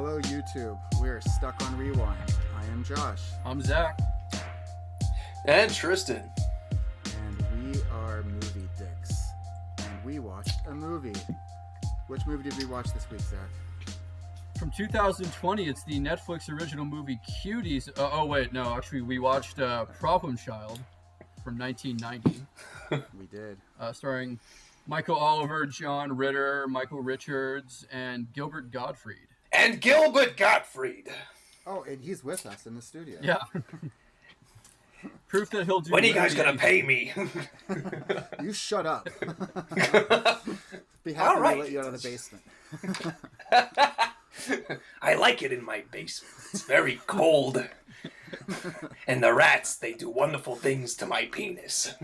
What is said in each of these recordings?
Hello, YouTube. We're stuck on rewind. I am Josh. I'm Zach. And Tristan. And we are movie dicks. And we watched a movie. Which movie did we watch this week, Zach? From 2020, it's the Netflix original movie Cuties. Actually, we watched Problem Child from 1990. We did. Starring Michael Oliver, John Ritter, Michael Richards, and Gilbert Gottfried. And Gilbert Gottfried. Oh, and he's with us in the studio. Yeah. Proof that he'll do. When are you guys gonna pay me? You shut up. Be happy All right. to let you out of the basement. I like it in my basement. It's very cold. And the rats, they do wonderful things to my penis.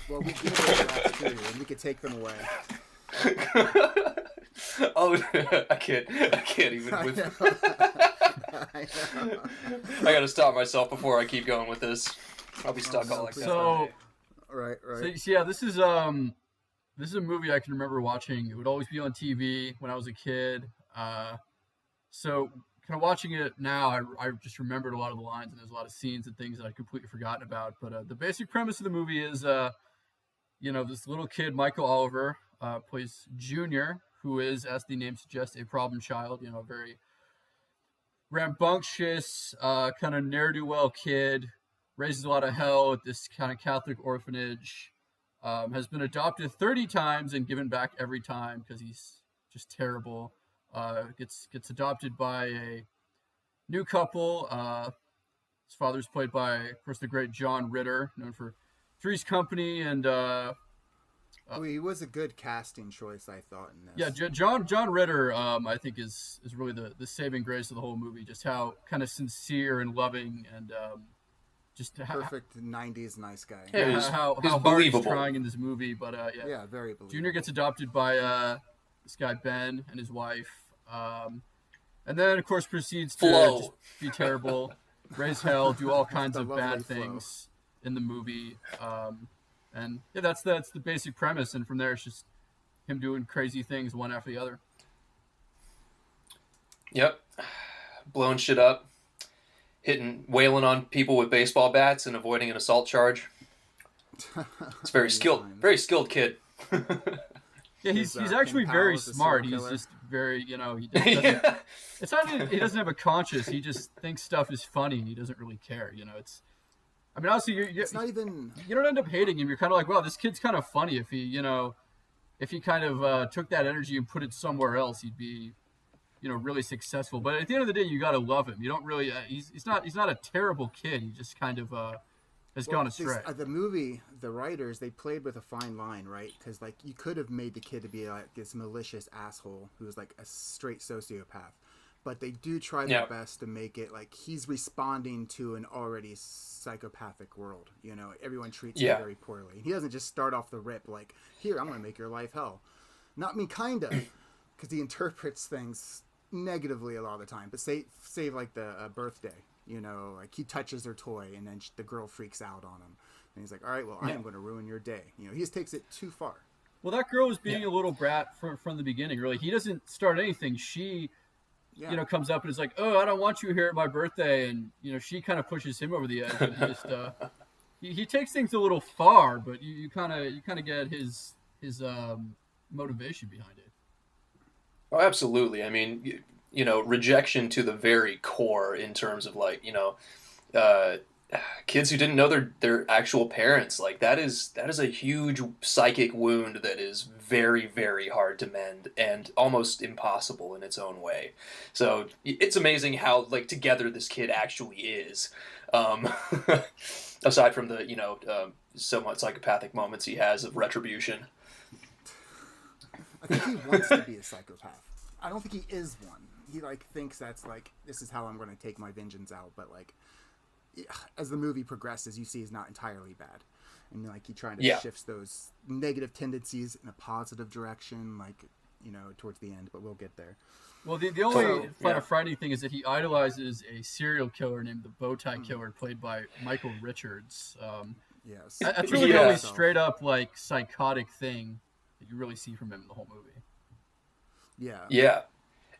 Well, we give those rats to you, and we could take them away. Oh, I can't even with. I I gotta stop myself before I keep going with this. I'll be stuck all like that. So, Right. so yeah, this is a movie I can remember watching. It would always be on TV when I was a kid. So kind of watching it now, I just remembered a lot of the lines, and there's a lot of scenes and things that I'd completely forgotten about. But the basic premise of the movie is, this little kid, Michael Oliver, plays Junior, who is, as the name suggests, a problem child. A very rambunctious, kind of ne'er-do-well kid, raises a lot of hell at this kind of Catholic orphanage. Has been adopted 30 times and given back every time because he's just terrible. Gets adopted by a new couple. His father's played by, of course, the great John Ritter, known for Three's Company, and he was a good casting choice, I thought, in this. yeah, John Ritter, I think is really the saving grace of the whole movie. Just how kind of sincere and loving and just Perfect 90s nice guy. Yeah, how he's hard believable. he's trying in this movie. But Yeah, very believable. Junior gets adopted by this guy Ben and his wife, and then of course proceeds to just be terrible, raise hell, do all kinds The of lovely bad Flo. things in the movie. And yeah, that's the basic premise, and from there it's just him doing crazy things one after the other. Yep. Blowing shit up. Wailing on people with baseball bats and avoiding an assault charge. It's very skilled kid. Yeah, he's His, actually King very Powell's a smart. serial He's killer. just very, he doesn't, Yeah. it's not that he doesn't have a conscience. He just thinks stuff is funny and he doesn't really care. I mean, honestly, It's not even... you don't end up hating him. You're kind of like, wow, this kid's kind of funny. If he kind of took that energy and put it somewhere else, he'd be, really successful. But at the end of the day, you got to love him. You don't really, he's not a terrible kid. He just kind of has gone astray. The movie, the writers, they played with a fine line, right? Because, you could have made the kid to be, this malicious asshole who was, a straight sociopath. But they do try their best to make it, he's responding to an already psychopathic world. Everyone treats him very poorly. He doesn't just start off the rip here, I'm going to make your life hell. Not me, kind of. Because he interprets things negatively a lot of the time. But save the birthday. He touches her toy and then the girl freaks out on him. And he's like, all right, well, I am going to ruin your day. He just takes it too far. Well, that girl was being a little brat from the beginning, really. He doesn't start anything. She, comes up and is like, oh, I don't want you here at my birthday. And, she kind of pushes him over the edge. And just, he takes things a little far, but you kind of get his motivation behind it. Oh, absolutely. I mean, rejection to the very core in terms of kids who didn't know their actual parents. That is a huge psychic wound that is very, very hard to mend and almost impossible in its own way. So it's amazing how together this kid actually is. Aside from the somewhat psychopathic moments he has of retribution. I think he wants to be a psychopath. I don't think he is one. He thinks that's this is how I'm going to take my vengeance out. But as the movie progresses, you see he's not entirely bad, and he trying to shifts those negative tendencies in a positive direction, towards the end. But we'll get there. Well, the only frightening thing is that he idolizes a serial killer named the Bowtie Killer, played by Michael Richards. Yes, that's really the only straight up psychotic thing that you really see from him in the whole movie. Yeah. Yeah.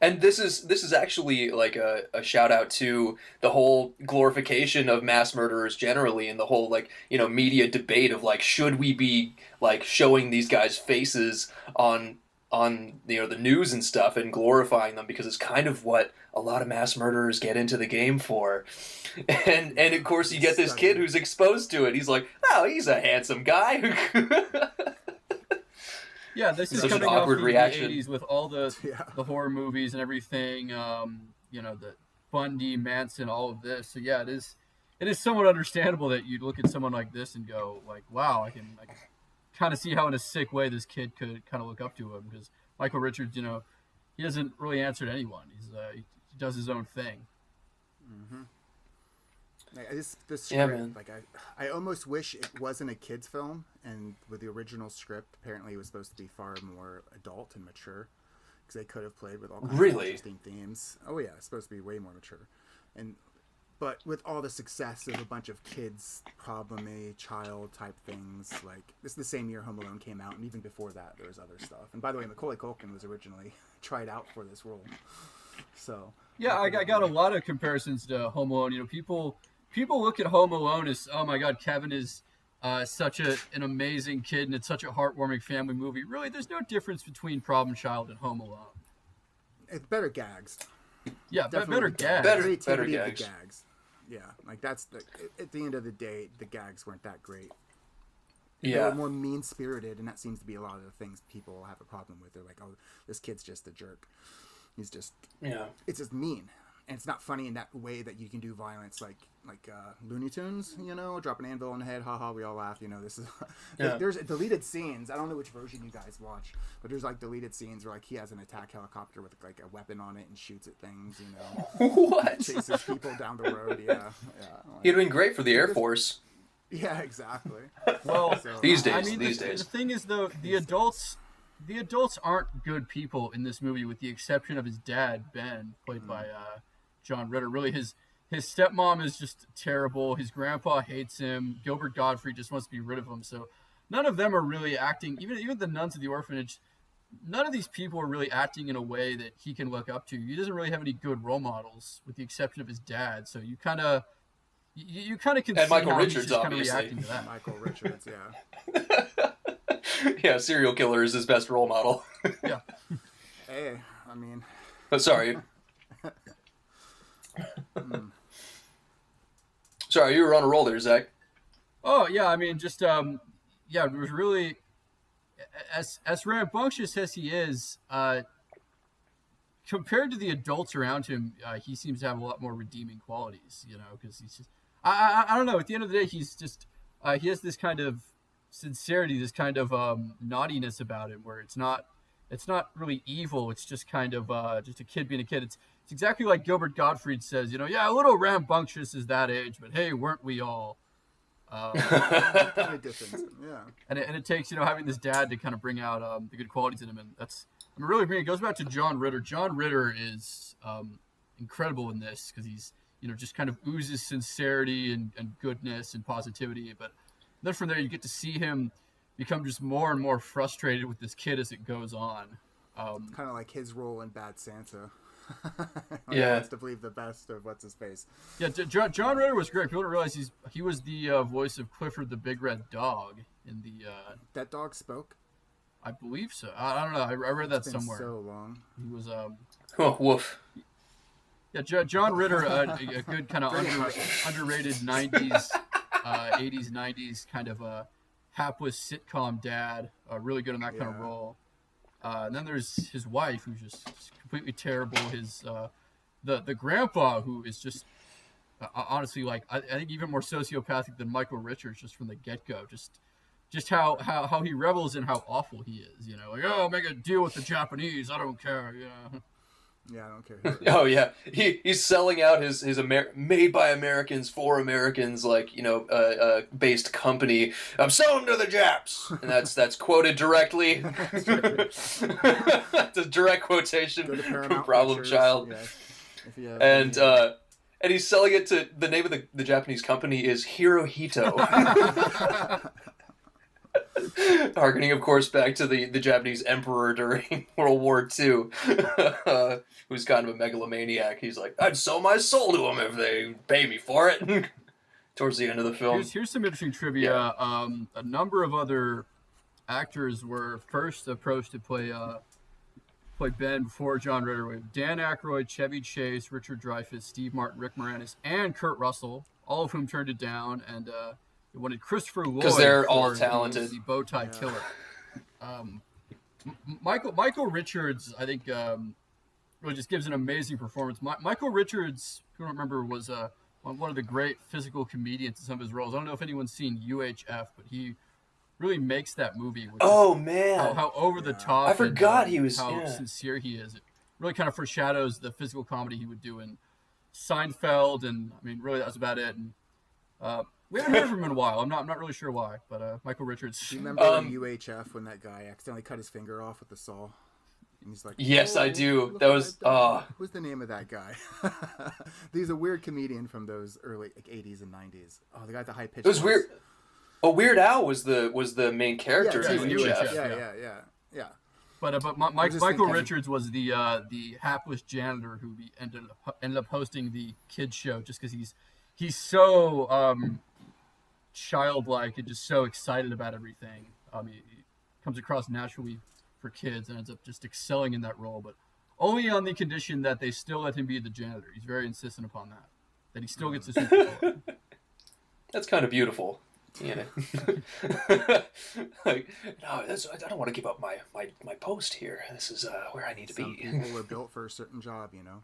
And this is actually like a shout out to the whole glorification of mass murderers generally, and the whole like media debate of like should we be like showing these guys' faces on the news and stuff and glorifying them, because it's kind of what a lot of mass murderers get into the game for. And of course you get this kid who's exposed to it. He's like, oh, he's a handsome guy. Yeah, this is coming off the 80s with all the horror movies and everything, the Bundy, Manson, all of this. So yeah, it is somewhat understandable that you'd look at someone like this and go like, wow, I can kind of see how in a sick way this kid could kind of look up to him, because Michael Richards, he doesn't really answer to anyone. He does his own thing. Mm-hmm. The script, I almost wish it wasn't a kid's film, and with the original script, apparently it was supposed to be far more adult and mature, because they could have played with all kinds of interesting themes. Oh yeah, it's supposed to be way more mature, but with all the success of a bunch of kids, problem-a child type things, like this is the same year Home Alone came out, and even before that there was other stuff. And by the way, Macaulay Culkin was originally tried out for this role, so yeah, I got a lot of comparisons to Home Alone. People look at Home Alone as, oh my God, Kevin is such an amazing kid and it's such a heartwarming family movie. Really, there's no difference between Problem Child and Home Alone. It's better gags. Yeah, better gags. Better gags. Yeah, like that's at the end of the day, the gags weren't that great. Yeah. They were more mean-spirited, and that seems to be a lot of the things people have a problem with. They're like, oh, this kid's just a jerk. He's just, it's just mean. And it's not funny in that way that you can do violence like Looney Tunes, drop an anvil on the head, haha, we all laugh, this is there's deleted scenes. I don't know which version you guys watch, but there's like deleted scenes where like he has an attack helicopter with like a weapon on it and shoots at things, What? Chases people down the road, yeah. Like, he'd been great for the Air Force. Yeah, exactly. Well, these days. The thing is though, the adults aren't good people in this movie, with the exception of his dad, Ben, played by John Ritter. Really, his stepmom is just terrible. His grandpa hates him. Gilbert Gottfried just wants to be rid of him. So none of them are really acting. Even the nuns at the orphanage, none of these people are really acting in a way that he can look up to. He doesn't really have any good role models, with the exception of his dad. So you kind of can see Michael how Richards, he's just obviously. reacting to that. Michael Richards, yeah. Yeah, serial killer is his best role model. Yeah. Hey, I mean. But sorry. Sorry, you were on a roll there, Zach. Oh yeah, I mean, just it was really as rambunctious as he is. Compared to the adults around him, he seems to have a lot more redeeming qualities. Because he's just I don't know. At the end of the day, he's just he has this kind of sincerity, this kind of naughtiness about him, where it's not really evil. It's just kind of just a kid being a kid. It's exactly like Gilbert Gottfried says, yeah, a little rambunctious is that age, but hey, weren't we all? Kind of difference, yeah. And it takes having this dad to kind of bring out the good qualities in him, and that's really it goes back to John Ritter. John Ritter is incredible in this, because he's just kind of oozes sincerity and goodness and positivity, but then from there you get to see him become just more and more frustrated with this kid as it goes on. Kind of like his role in Bad Santa. Yeah. He wants to believe the best of what's his face. Yeah, John Ritter was great. People don't realize he was the voice of Clifford the Big Red Dog in the. That dog spoke? I believe so. I don't know. I read that It's been somewhere. so long. He was. Oh, woof. Yeah, John Ritter, a good kind of underrated 90s, 80s, 90s kind of a hapless sitcom dad. Really good in that kind of role. And then there's his wife, who's just completely terrible. His the grandpa, who is just honestly, like, I think even more sociopathic than Michael Richards, just from the get-go. Just how he revels in how awful he is. Like, oh, make a deal with the Japanese. I don't care. Yeah, I don't care. Oh yeah, he's selling out his made by Americans for Americans, like based company. I'm selling to the Japs, and that's quoted directly. It's a direct quotation from Problem Child. Yeah. And he's selling it to the name of the Japanese company is Hirohito. Harkening, of course, back to the Japanese emperor during World War II, who's kind of a megalomaniac. He's like, I'd sell my soul to him if they pay me for it. Towards the end of the film. Here's some interesting trivia. Yeah. A number of other actors were first approached to play Ben before John Ritter. We have Dan Aykroyd, Chevy Chase, Richard Dreyfuss, Steve Martin, Rick Moranis, and Kurt Russell, all of whom turned it down, and they wanted Christopher Lloyd because they're all talented. The bow tie killer. Michael Richards, I think, really just gives an amazing performance. Michael Richards, who I don't remember, was one of the great physical comedians in some of his roles. I don't know if anyone's seen UHF, but he really makes that movie. Man, how over the top! I forgot he was how sincere he is. It really kind of foreshadows the physical comedy he would do in Seinfeld, and I mean, really, that's about it. And we haven't heard from him in a while. I'm not really sure why, but Michael Richards. Do you remember in UHF when that guy accidentally cut his finger off with the saw? And he's like, yes, I do. That was what's the name of that guy? He's a weird comedian from those early 80s and 90s. Oh, the guy with the high pitch. It was weird. Oh, Weird Al was the main character. Yeah. But Michael Richards was the hapless janitor who ended up hosting the kids show just because he's so childlike and just so excited about everything. He comes across naturally for kids and ends up just excelling in that role, but only on the condition that they still let him be the janitor. He's very insistent upon that he still gets a super. That's kind of beautiful. Yeah. Like, no, I don't want to give up my post here. This is where I need to be. People were built for a certain job, you know.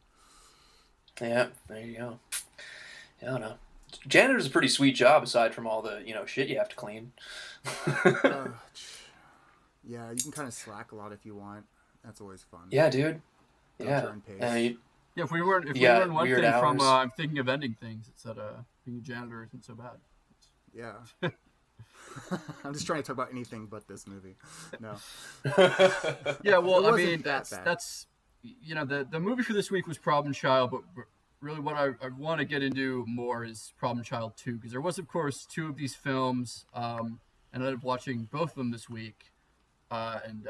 Yeah, there you go. I don't know. Janitor's a pretty sweet job aside from all the shit you have to clean. Yeah, you can kind of slack a lot if you want. That's always fun. Yeah, dude. Yeah. If we weren't one thing hours. From I'm thinking of ending things, it's that being a janitor isn't so bad. Yeah. I'm just trying to talk about anything but this movie. No. Yeah, well, I mean, that's the movie for this week was Problem Child, but really what I want to get into more is Problem Child 2, because there was, of course, two of these films, and I ended up watching both of them this week. And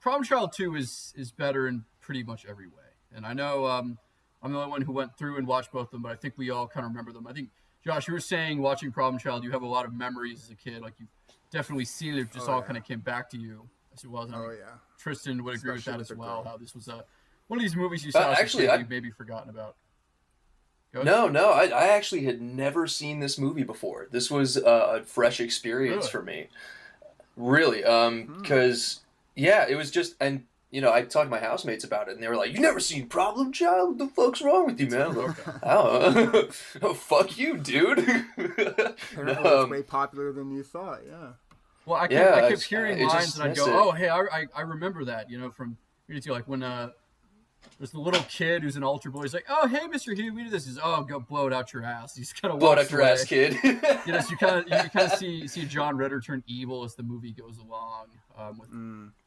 Problem Child 2 is better in pretty much every way. And I know I'm the only one who went through and watched both of them, but I think we all kind of remember them. I think, Josh, you were saying watching Problem Child, you have a lot of memories as a kid. Like, you've definitely seen it. Just kind of came back to you as well. And Tristan would agree with that as well, how this was one of these movies you saw as a kid you've maybe forgotten about. No, I actually had never seen this movie before. This was a fresh experience for me. Really, because it was just, and I talked to my housemates about it, and they were like, "You never seen Problem Child? What the fuck's wrong with you, man?" Like, oh, fuck you, dude. Apparently, it's way popular than you thought. Yeah. Well, I kept hearing lines, and I'd go, "Oh, hey, I remember that." From like when there's the little kid who's an altar boy. He's like, "Oh, hey, Mr. Hugh, we do this." He's, "Oh, go blow it out your ass." He's kind of blow it out your ass, kid. So you kind of see John Ritter turn evil as the movie goes along with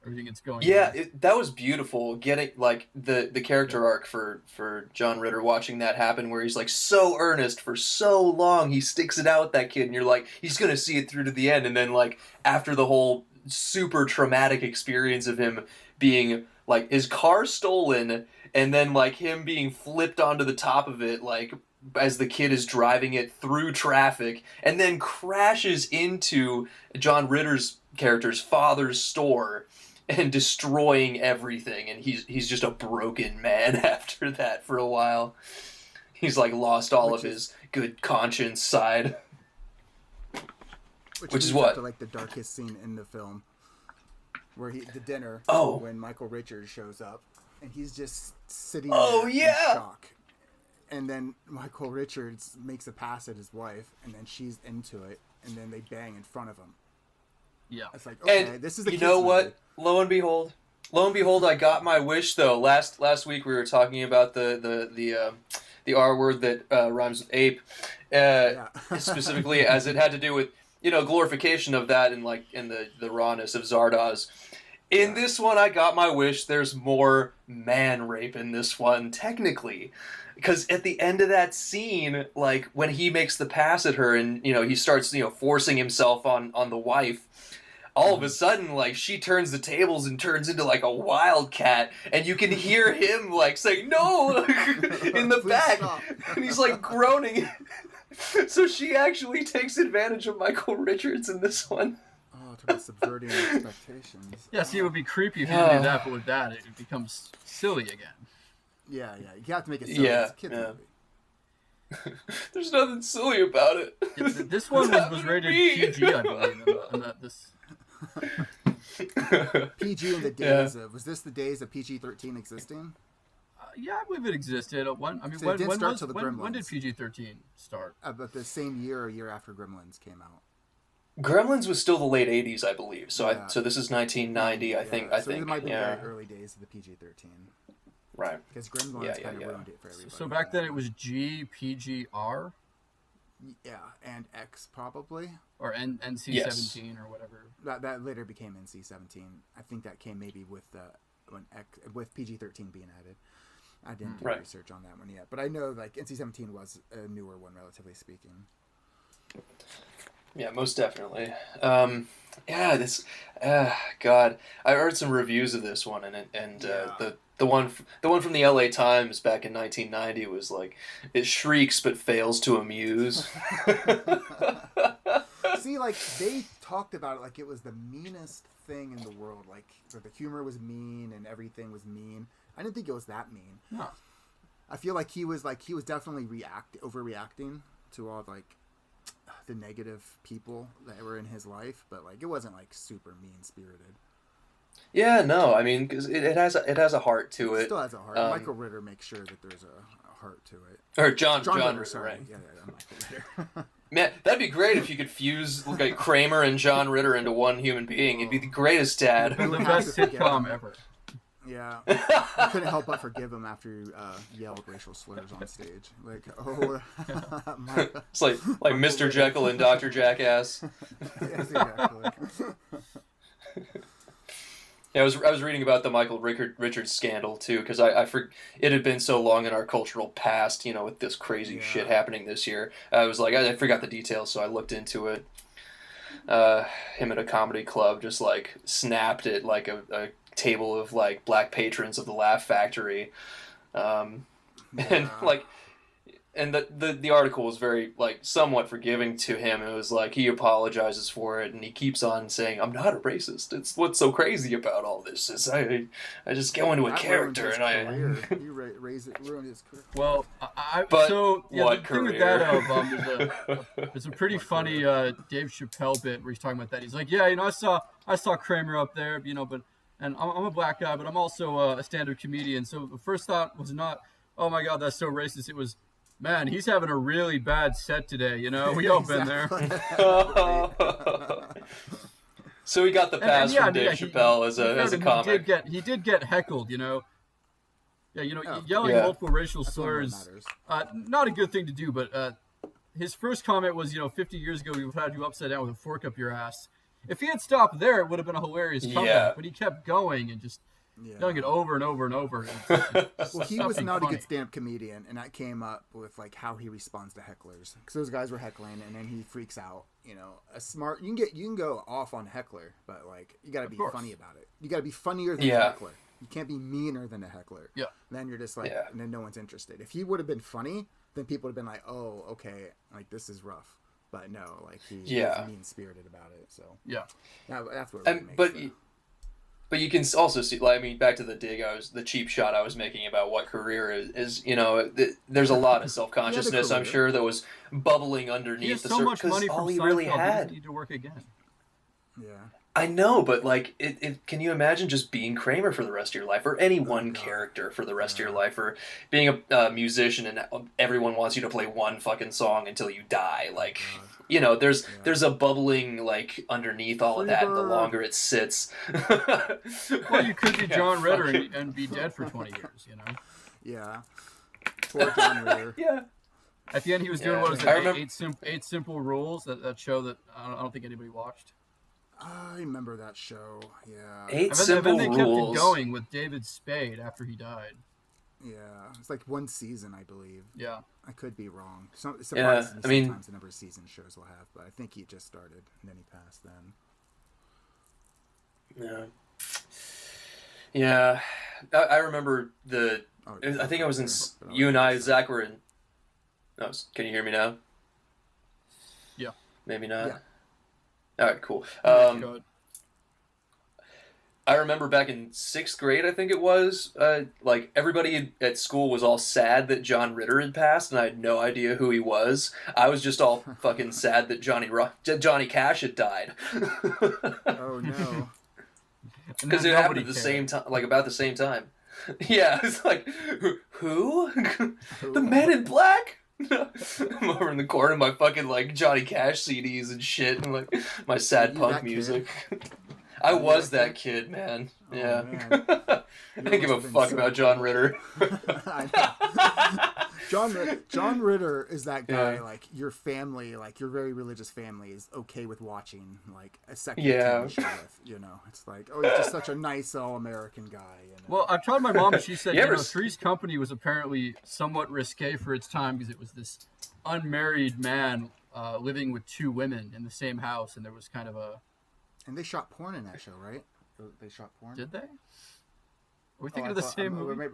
everything that's going on. Yeah, that was beautiful. Getting like the character arc for John Ritter, watching that happen, where he's like so earnest for so long, he sticks it out with that kid, and you're like, he's gonna see it through to the end, and then like after the whole super traumatic experience of him being like his car stolen, and then like him being flipped onto the top of it, like as the kid is driving it through traffic, and then crashes into John Ritter's character's father's store and destroying everything, and he's just a broken man after that for a while. He's like lost all of his good conscience side. Which is what? To, like the darkest scene in the film, where the dinner when Michael Richards shows up, and he's just sitting there in shock. And then Michael Richards makes a pass at his wife, and then she's into it, and then they bang in front of him. Yeah, it's like, okay, and this is the you know what? movie. Lo and behold, I got my wish though. Last week we were talking about the R word that rhymes with ape, specifically as it had to do with glorification of that and the rawness of Zardoz. In this one, I got my wish. There's more man rape in this one, technically. because at the end of that scene, like when he makes the pass at her and he starts forcing himself on the wife, all of a sudden like she turns the tables and turns into like a wildcat, and you can hear him like saying no in the back, and he's like groaning. So she actually takes advantage of Michael Richards in this one. Oh, talk about subverting expectations. Yeah, see, it would be creepy if you did that, but with that, it becomes silly again. Yeah. You have to make it silly. It's a kid's movie. There's nothing silly about it. Yeah, this one was rated PG, I believe. PG in the days of... Was this the days of PG-13 existing? Yeah, I believe it existed. When did PG-13 start? About the same year or year after Gremlins came out. Gremlins was still the late 80s, I believe. So so this is 1990, I think. So it might be the very early days of the PG-13. Right. Because Gremlins kind of ruined it for everybody. So back then it was G, PG, R? Yeah, and X probably. Or NC-17 or whatever. That later became NC-17. I think that came maybe with with PG-13 being added. I didn't do research on that one yet, but I know like NC-17 was a newer one, relatively speaking. Yeah, most definitely. God, I heard some reviews of this one, and the one from the LA Times back in 1990 was like, it shrieks but fails to amuse. See, like they talked about it like it was the meanest thing in the world. Like the humor was mean and everything was mean. I didn't think it was that mean. No. I feel like he was definitely overreacting to all like the negative people that were in his life, but like it wasn't like super mean spirited. Yeah, no, I mean, because it has a heart to it. It still has a heart. Michael Ritter makes sure that there's a heart to it. Or John Ritter, sorry. Right? Yeah, Michael Ritter. Man, that'd be great if you could fuse like Kramer and John Ritter into one human being. It'd be the greatest dad. The best sitcom ever. Yeah, I couldn't help but forgive him after you yelled racial slurs on stage. Like, it's like Mr. Jekyll and Dr. Jackass. Yes, exactly. Yeah, I was reading about the Michael Richards scandal too, because it had been so long in our cultural past, with this crazy shit happening this year. I was like, I forgot the details, so I looked into it. Him at a comedy club just like snapped at like a table of like black patrons of the Laugh Factory, and like, and the article was very like somewhat forgiving to him. It was like he apologizes for it, and he keeps on saying, "I'm not a racist. It's what's so crazy about all this is I just go into a character and you ruined his career. Well, the thing with that there's a pretty funny Dave Chappelle bit where he's talking about that. He's like, I saw Kramer up there, but. And I'm a black guy, but I'm also a stand-up comedian. So the first thought was not, oh my God, that's so racist. It was, man, he's having a really bad set today. We all been there. So he got the pass from Dave Chappelle as a comic. He did get heckled. Yeah, yelling multiple racial slurs. Not a good thing to do. But his first comment was, 50 years ago we would have had you upside down with a fork up your ass. If he had stopped there, it would have been a hilarious comeback. Yeah. But he kept going and just doing it over and over and over. Well, he was not a good stand-up comedian, and that came up with like how he responds to hecklers. Because those guys were heckling, and then he freaks out. You can go off on heckler, but like you got to be funny about it. You got to be funnier than a heckler. You can't be meaner than a heckler. Yeah. Then you're just like, and then no one's interested. If he would have been funny, then people would have been like, oh, okay, like this is rough. But no, like he's mean-spirited about it. So that's what. But you can also see, like, I mean, back to the cheap shot I was making about what career is. There's a lot of self-consciousness, I'm sure, that was bubbling underneath the surface. He has so much money from all he Seinfeld, really he had. doesn't need to work again. Yeah. I know, but like, can you imagine just being Kramer for the rest of your life, or any one character for the rest of your life, or being a musician and everyone wants you to play one fucking song until you die? Like, there's a bubbling like underneath all of that, and the longer it sits. Well, you could be John Ritter and be dead for 20 years, Yeah. Poor John Ritter. Yeah. At the end, he was doing what was it? Eight Simple Rules. That show that I don't think anybody watched. I remember that show. Yeah. Eight Simple Rules. They kept it going with David Spade after he died. Yeah, it's like one season, I believe. Yeah. I could be wrong. Sometimes the number of season shows will have, but I think he just started and then he passed then. Yeah. I remember I think I was in. You and I, Zach, were in. Oh, can you hear me now? Yeah. Maybe not. Yeah. All right, cool. I remember back in 6th grade, I think it was, like, everybody at school was all sad that John Ritter had passed, and I had no idea who he was. I was just all fucking sad that Johnny Cash had died. Oh, no. Because it happened at the same time, like, about the same time. Yeah, it's like, who? The Man in Black? I'm over in the corner of my fucking, like, Johnny Cash CDs and shit, and, like, my sad punk music. I was that kid, man. Oh, yeah. Man. I didn't give a fuck about John Ritter. John Ritter is that guy, like, your family, like, your very religious family is okay with watching, like, a second TV show with, you know? It's like, oh, he's just such a nice all-American guy. You know? Well, I've told my mom, and she said, Three's Company was apparently somewhat risque for its time because it was this unmarried man living with 2 women in the same house, and there was kind of a... And they shot porn in that show, right? They shot porn? Did they? Are we thinking of the same movie? Maybe,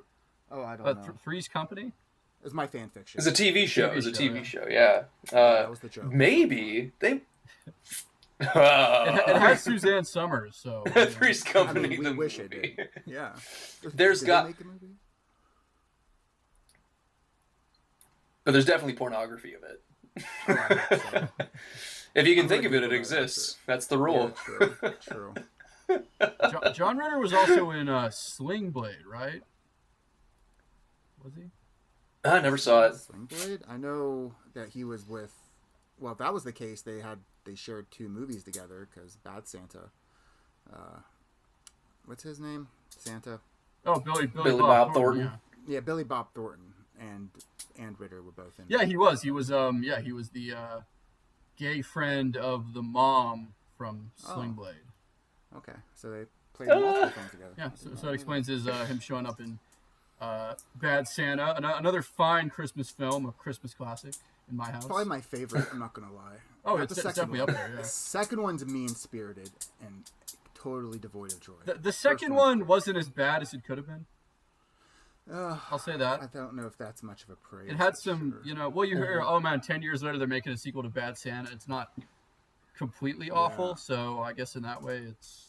I don't know. Three's Company? It was my fan fiction. It's a TV show. It was a TV show, yeah. That was the joke. Maybe. They... It has Suzanne Summers, so... Three's Company, I mean, we wish it did. Yeah. But there's definitely pornography of it. So. If you can think of it, it exists. That's the rule. Yeah, true. John Ritter was also in Sling Blade, right? Was he? I never saw it. Sling Blade? I know that he was with... Well, if that was the case, they shared 2 movies together, because Bad Santa... what's his name? Santa? Oh, Billy Bob Thornton. Yeah, Billy Bob Thornton and Ritter were both in. Yeah, he was. He was the gay friend of the mom from Sling Blade. Okay, so they played multiple films together. Yeah, so it explains him showing up in Bad Santa, another fine Christmas film, a Christmas classic in my house. Probably my favorite. I'm not gonna lie. Oh, it's definitely up there. Yeah. The second one's mean-spirited and totally devoid of joy. The second one wasn't as bad as it could have been. I'll say that. I don't know if that's much of a praise. It had some, you hear, oh man, 10 years later they're making a sequel to Bad Santa. It's not completely awful, so I guess in that way it's,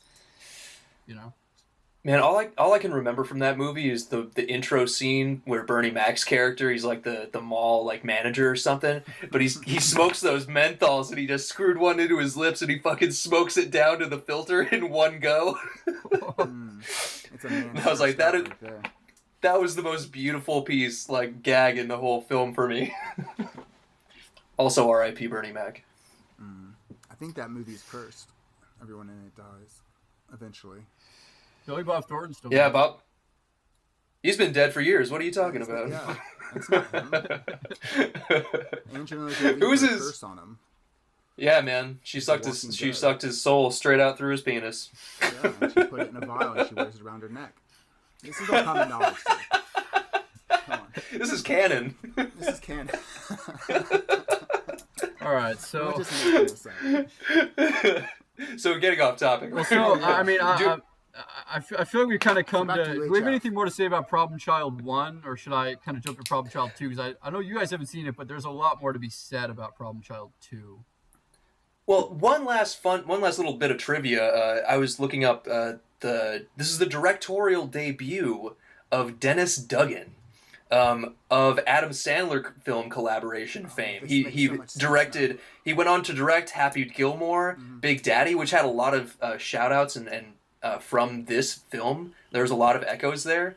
Man, all I can remember from that movie is the intro scene where Bernie Mac's character, he's like the mall like manager or something, but he smokes those menthols and he just screwed one into his lips and he fucking smokes it down to the filter in one go. It's a man. I was like, that was the most beautiful piece, like, gag in the whole film for me. Also, R.I.P. Bernie Mac. I think that movie's cursed. Everyone in it dies eventually. Billy Bob Thornton's still dead. Bob. He's been dead for years. What are you talking about? Yeah, that's not him. Angelina Jolie put a curse on him. Yeah, man. She sucked his soul straight out through his penis. Yeah, and she put it in a vial and she wears it around her neck. This is all common knowledge. Come on. This is canon. This is canon. All right, so so getting off topic. Well, so I feel like we kind of come to. Do we have anything more to say about Problem Child 1, or should I kind of jump to Problem Child 2? Because I know you guys haven't seen it, but there's a lot more to be said about Problem Child 2. Well, one last little bit of trivia. I was looking up this is the directorial debut of Dennis Duggan, of Adam Sandler film collaboration fame. He directed. He went on to direct Happy Gilmore, Big Daddy, which had a lot of shout outs and from this film. There's a lot of echoes there.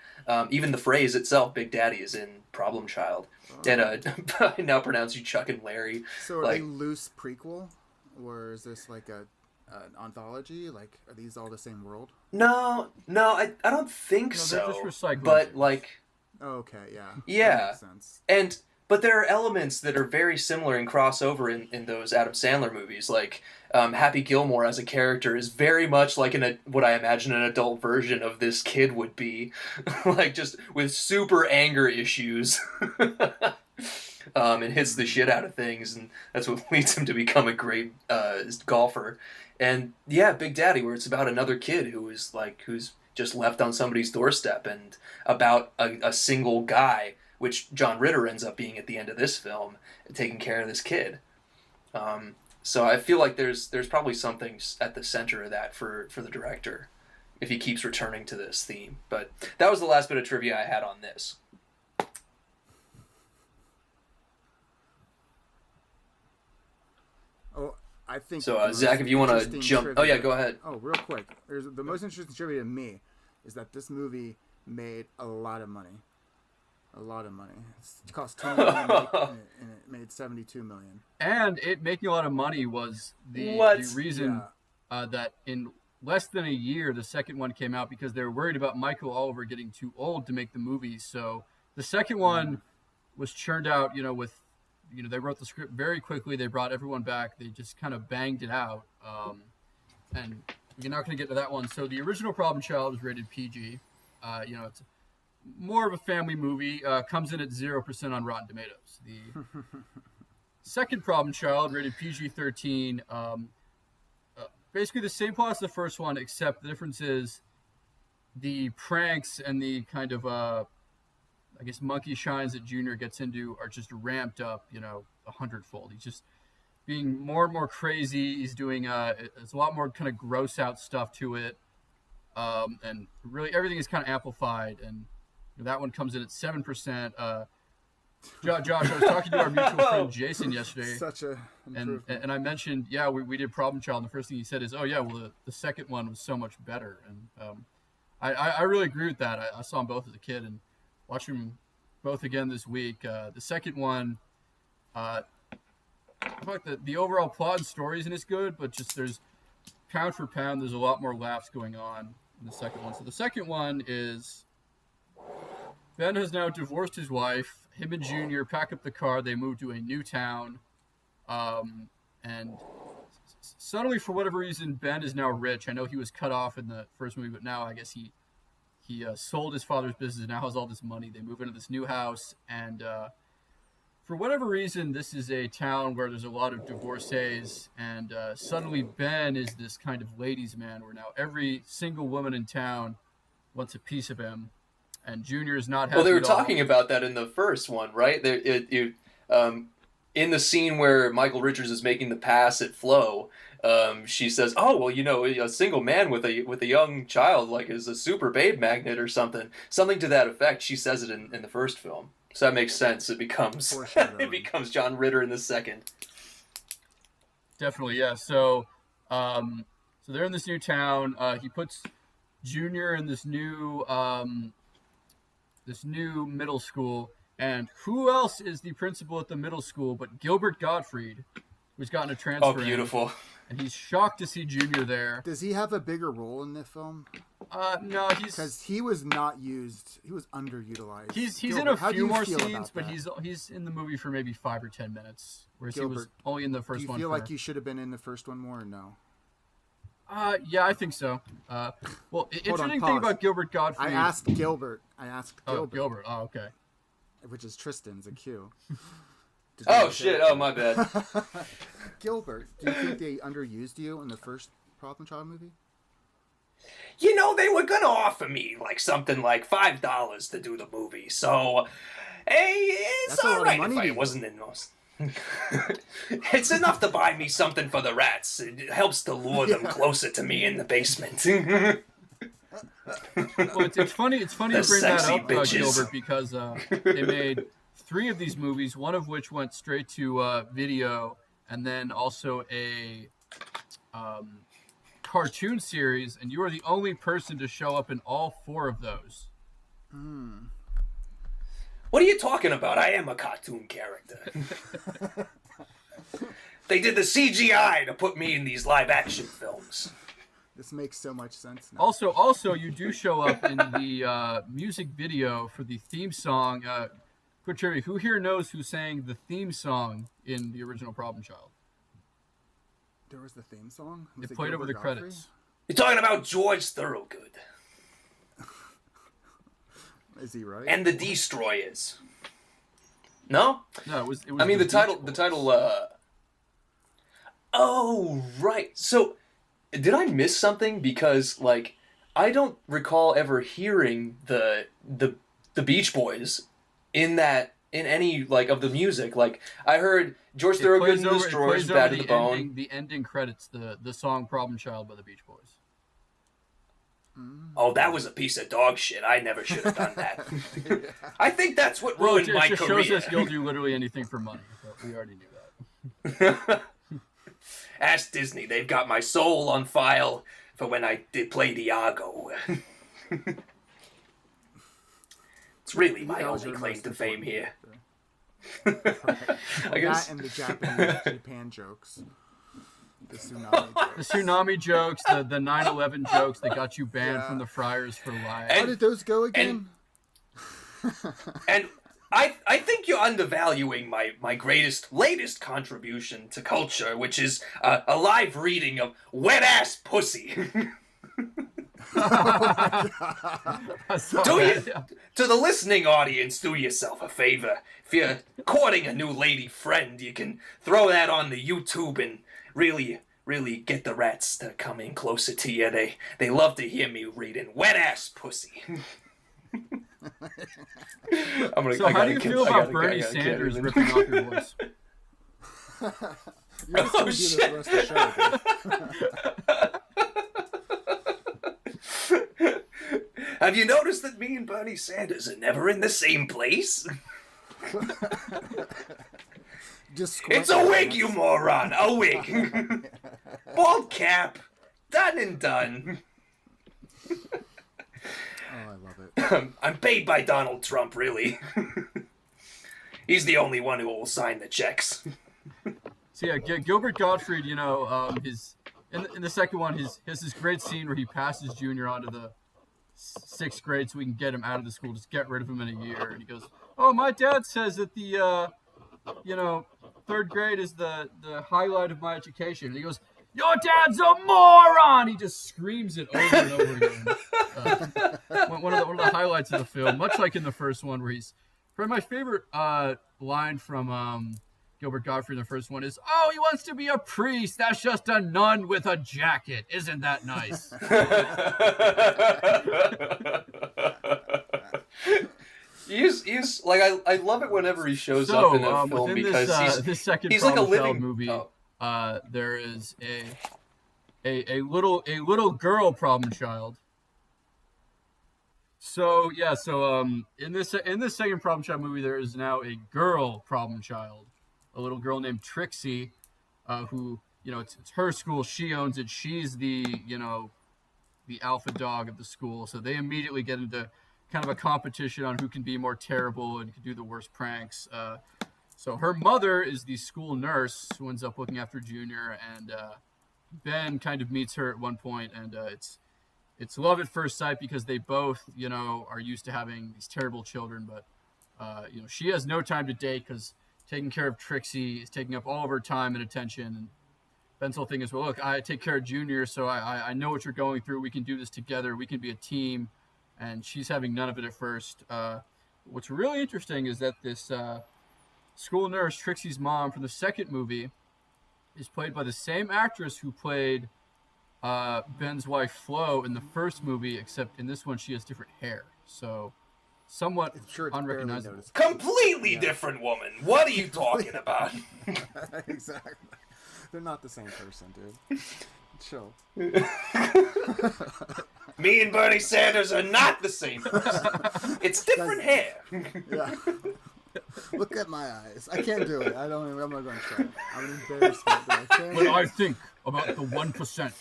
Even the phrase itself, Big Daddy, is in Problem Child. And I now pronounce you Chuck and Larry. So are they loose prequel? Or is this like an anthology? Like, are these all the same world? No, I don't think so. They're just recycling. But like, okay, yeah. Yeah, that makes sense. And But there are elements that are very similar and crossover in those Adam Sandler movies. Like Happy Gilmore as a character is very much like what I imagine an adult version of this kid would be, like just with super anger issues, and hits the shit out of things, and that's what leads him to become a great golfer. And yeah, Big Daddy, where it's about another kid who's just left on somebody's doorstep, and about a single guy, which John Ritter ends up being at the end of this film, taking care of this kid. So I feel like there's probably something at the center of that for the director, if he keeps returning to this theme. But that was the last bit of trivia I had on this. Oh, I think so. Zach, if you want to jump, trivia, oh yeah, go ahead. Oh, real quick. The most interesting trivia to me is that this movie made a lot of money. A lot of money. It cost $2 million to make, and it made $72 million. And it making a lot of money was the reason that in less than a year the second one came out, because they were worried about Michael Oliver getting too old to make the movie. So the second one was churned out, with, they wrote the script very quickly. They brought everyone back. They just kind of banged it out. And you're not going to get to that one. So the original Problem Child was rated PG. It's more of a family movie, comes in at 0% on Rotten Tomatoes. The second Problem Child, rated PG-13, basically the same plot as the first one, except the difference is the pranks and the kind of, monkey shines that Junior gets into are just ramped up, 100-fold. He's just being more and more crazy. He's doing, there's a lot more kind of gross out stuff to it. And really everything is kind of amplified, and that one comes in at 7%. Josh, I was talking to our mutual friend Jason yesterday. Such a and I mentioned, we did Problem Child, and the first thing he said is, oh yeah, well the second one was so much better. And I really agree with that. I saw them both as a kid, and watching them both again this week. The second one, I thought the overall plot and story isn't as good, but just there's pound for pound, there's a lot more laughs going on in the second one. So the second one is Ben has now divorced his wife. Him and Junior pack up the car. They move to a new town. And suddenly, for whatever reason, Ben is now rich. I know he was cut off in the first movie, but now I guess he sold his father's business and now has all this money. They move into this new house. And for whatever reason, this is a town where there's a lot of divorcees. And suddenly, Ben is this kind of ladies' man where now every single woman in town wants a piece of him. And Junior is not happy. Well, they were at all. talking about that in the first one, right? In the scene where Michael Richards is making the pass at Flo, she says, "Oh, well, a single man with a young child is a super babe magnet or something to that effect." She says it in the first film, so that makes sense. It becomes John Ritter in the second. Definitely, yeah. So they're in this new town. He puts Junior in this new middle school, and who else is the principal at the middle school but Gilbert Gottfried, who's gotten a transfer. Oh, beautiful! And he's shocked to see Junior there. Does he have a bigger role in the film? No, because he was not used. He was underutilized. He's in a few more scenes, but he's in the movie for maybe 5 or 10 minutes, whereas Gilbert, he was only in the first one. Do you feel like you should have been in the first one more, or no? Yeah, I think so. Well, interesting thing about Gilbert Gottfried. I asked Gilbert. Oh, Gilbert. Oh, okay. Which is Tristan's a Q. Oh, shit. Oh, my bad. Gilbert, do you think they underused you in the first Problem Child movie? They were going to offer me something like $5 to do the movie. So, hey, it's all right if I wasn't in those. It's enough to buy me something for the rats. It helps to lure them closer to me in the basement. Well, it's funny. It's funny to bring that up, Gilbert, because they made 3 of these movies, one of which went straight to video, and then also a cartoon series, and you are the only person to show up in all 4 of those. What are you talking about? I am a cartoon character. They did the CGI to put me in these live-action films. This makes so much sense now. Also, you do show up in the music video for the theme song. Quick trivia: who here knows who sang the theme song in the original Problem Child? There was the theme song? Was it played Gilbert over the Gottfried? credits. You're talking about George Thorogood. Is he right? And the Destroyers. No? No, it was I mean, the title, oh, right. So, did I miss something? Because, like, I don't recall ever hearing the Beach Boys in any, like, of the music. Like, I heard George Thorogood and the Destroyers, Bad to the Bone. The ending credits, the song Problem Child by the Beach Boys. Oh, that was a piece of dog shit. I never should have done that. I think that's what ruined my career. It just shows us you'll do literally anything for money. But we already knew that. Ask Disney. They've got my soul on file for when I did play Diago. It's really my only claim to fame here. Right. I guess. That and the Japanese Japan jokes. The tsunami jokes, the 9/11 jokes that got you banned from the Friars for life. How did those go again? And I think you're undervaluing my latest contribution to culture, which is a live reading of Wet Ass Pussy. To the listening audience, do yourself a favor. If you're courting a new lady friend, you can throw that on the YouTube and really get the rats to come in closer to you. They love to hear me reading Wet Ass Pussy. So how do you feel about Bernie Sanders ripping off your voice? You're just going to do the rest of the show. Have you noticed that me and Bernie Sanders are never in the same place? It's a wig, you moron! A wig! Bald cap! Done and done. Oh, I love it. I'm paid by Donald Trump, really. He's the only one who will sign the checks. So yeah, Gilbert Gottfried, you know, his in the second one, he has this great scene where he passes Junior onto the 6th grade so we can get him out of the school, just get rid of him in a year. And he goes, "Oh, my dad says that the 3rd grade is the highlight of my education." And he goes, "Your dad's a moron!" He just screams it over and over again. One of the highlights of the film, much like in the first one, where he's probably my favorite line from Gilbert Gottfried in the first one is, "Oh, he wants to be a priest. That's just a nun with a jacket. Isn't that nice?" He's like I love it whenever he shows up in a film because he's like a living movie. There is a little girl problem child. So yeah, in this second problem child movie, there is now a girl problem child, a little girl named Trixie, who it's her school, she owns it, she's the alpha dog of the school. So they immediately get into kind of a competition on who can be more terrible and can do the worst pranks. So her mother is the school nurse who ends up looking after Junior, and Ben kind of meets her at one point, and it's love at first sight because they both are used to having these terrible children, but she has no time to date because taking care of Trixie is taking up all of her time and attention. And Ben's whole thing is, well, look, I take care of Junior, so I know what you're going through. We can do this together. We can be a team. And she's having none of it at first. What's really interesting is that this school nurse, Trixie's mom, from the second movie, is played by the same actress who played Ben's wife, Flo, in the first movie, except in this one she has different hair. So somewhat unrecognizable. Completely different woman. What are you talking about? Exactly. They're not the same person, dude. Chill. Me and Bernie Sanders are not the same person. It's different hair. Yeah. Look at my eyes. I can't do it. I'm not going to try. I'm an embarrassment to my family. What I think about the 1%.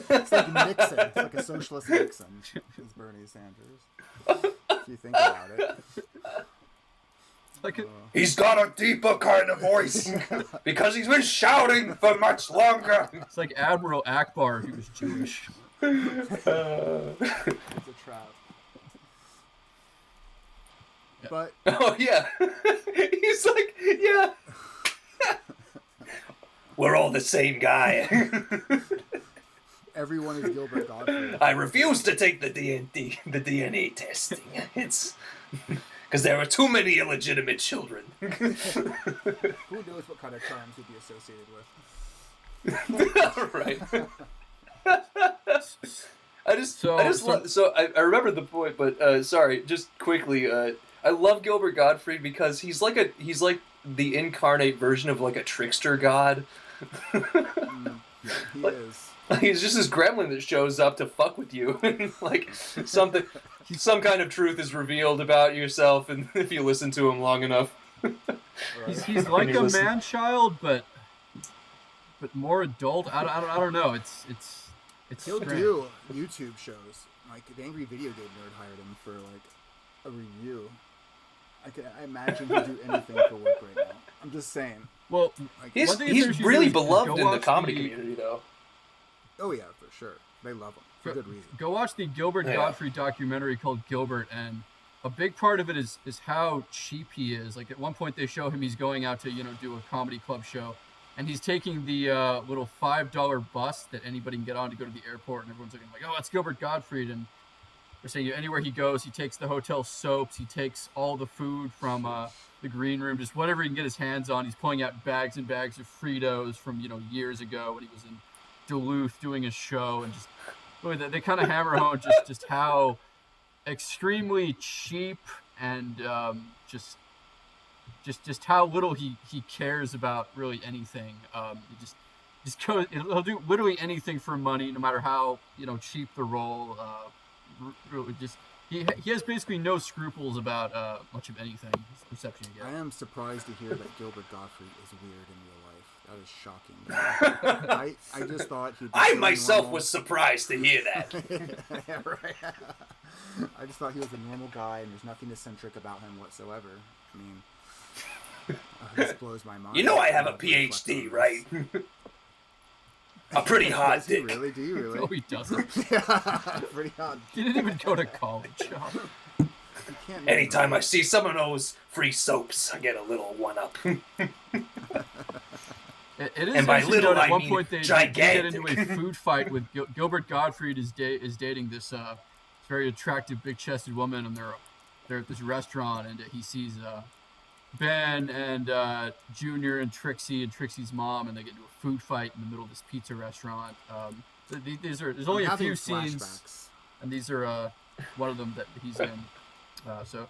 It's like Nixon. It's like a socialist Nixon. Is Bernie Sanders. If you think about it. He's got a deeper kind of voice because he's been shouting for much longer. It's like Admiral Akbar, who was Jewish. It's a trap. But oh yeah, he's like, yeah, we're all the same guy. everyone is Gilbert Gottfried. I refuse to take the DNA testing. It's because there are too many illegitimate children. Who knows what kind of crimes he'd be associated with? Right. I remember the point, but sorry, just quickly. I love Gilbert Gottfried because he's like the incarnate version of like a trickster god. He like, is. He's just this gremlin that shows up to fuck with you, and like some kind of truth is revealed about yourself, and if you listen to him long enough, he's like a man-child, but more adult. I don't know. It's he'll strange. do YouTube shows. Like the Angry Video Game Nerd hired him for like a review. I imagine he'll do anything for work right now. I'm just saying. Well, like, he's really beloved in the comedy community, though. Oh yeah, for sure. They love him for good reason. Go watch the Gilbert Gottfried documentary called Gilbert, and a big part of it is how cheap he is. Like at one point they show him he's going out to do a comedy club show, and he's taking the little $5 bus that anybody can get on to go to the airport, and everyone's looking like, oh, that's Gilbert Gottfried, and they're saying anywhere he goes, he takes the hotel soaps, he takes all the food from the green room, just whatever he can get his hands on. He's pulling out bags and bags of Fritos from years ago when he was in Duluth doing a show, and just really they kind of hammer home just how extremely cheap and just how little he cares about really anything. He'll do literally anything for money, no matter how cheap the role. Really just he has basically no scruples about much of anything. His perception you get. I am surprised to hear that Gilbert Gottfried is weird in real life. That is shocking. I just thought he'd be so myself normal. was surprised to hear that. Yeah, right. I just thought he was a normal guy, and there's nothing eccentric about him whatsoever. I mean, this blows my mind. You know I have a PhD, right? A pretty hot dick. Really? Do you really? No, he doesn't. Yeah, pretty hot. He didn't even go to college. Anytime I see some of those free soaps, I get a little one-up. It is and by little, at one I mean point they gigantic. get into a food fight with Gilbert Gottfried is dating this very attractive, big-chested woman, and they're at this restaurant, and he sees Ben and Junior and Trixie's mom, and they get into a food fight in the middle of this pizza restaurant. There's only a few scenes, and these are one of them that he's in. So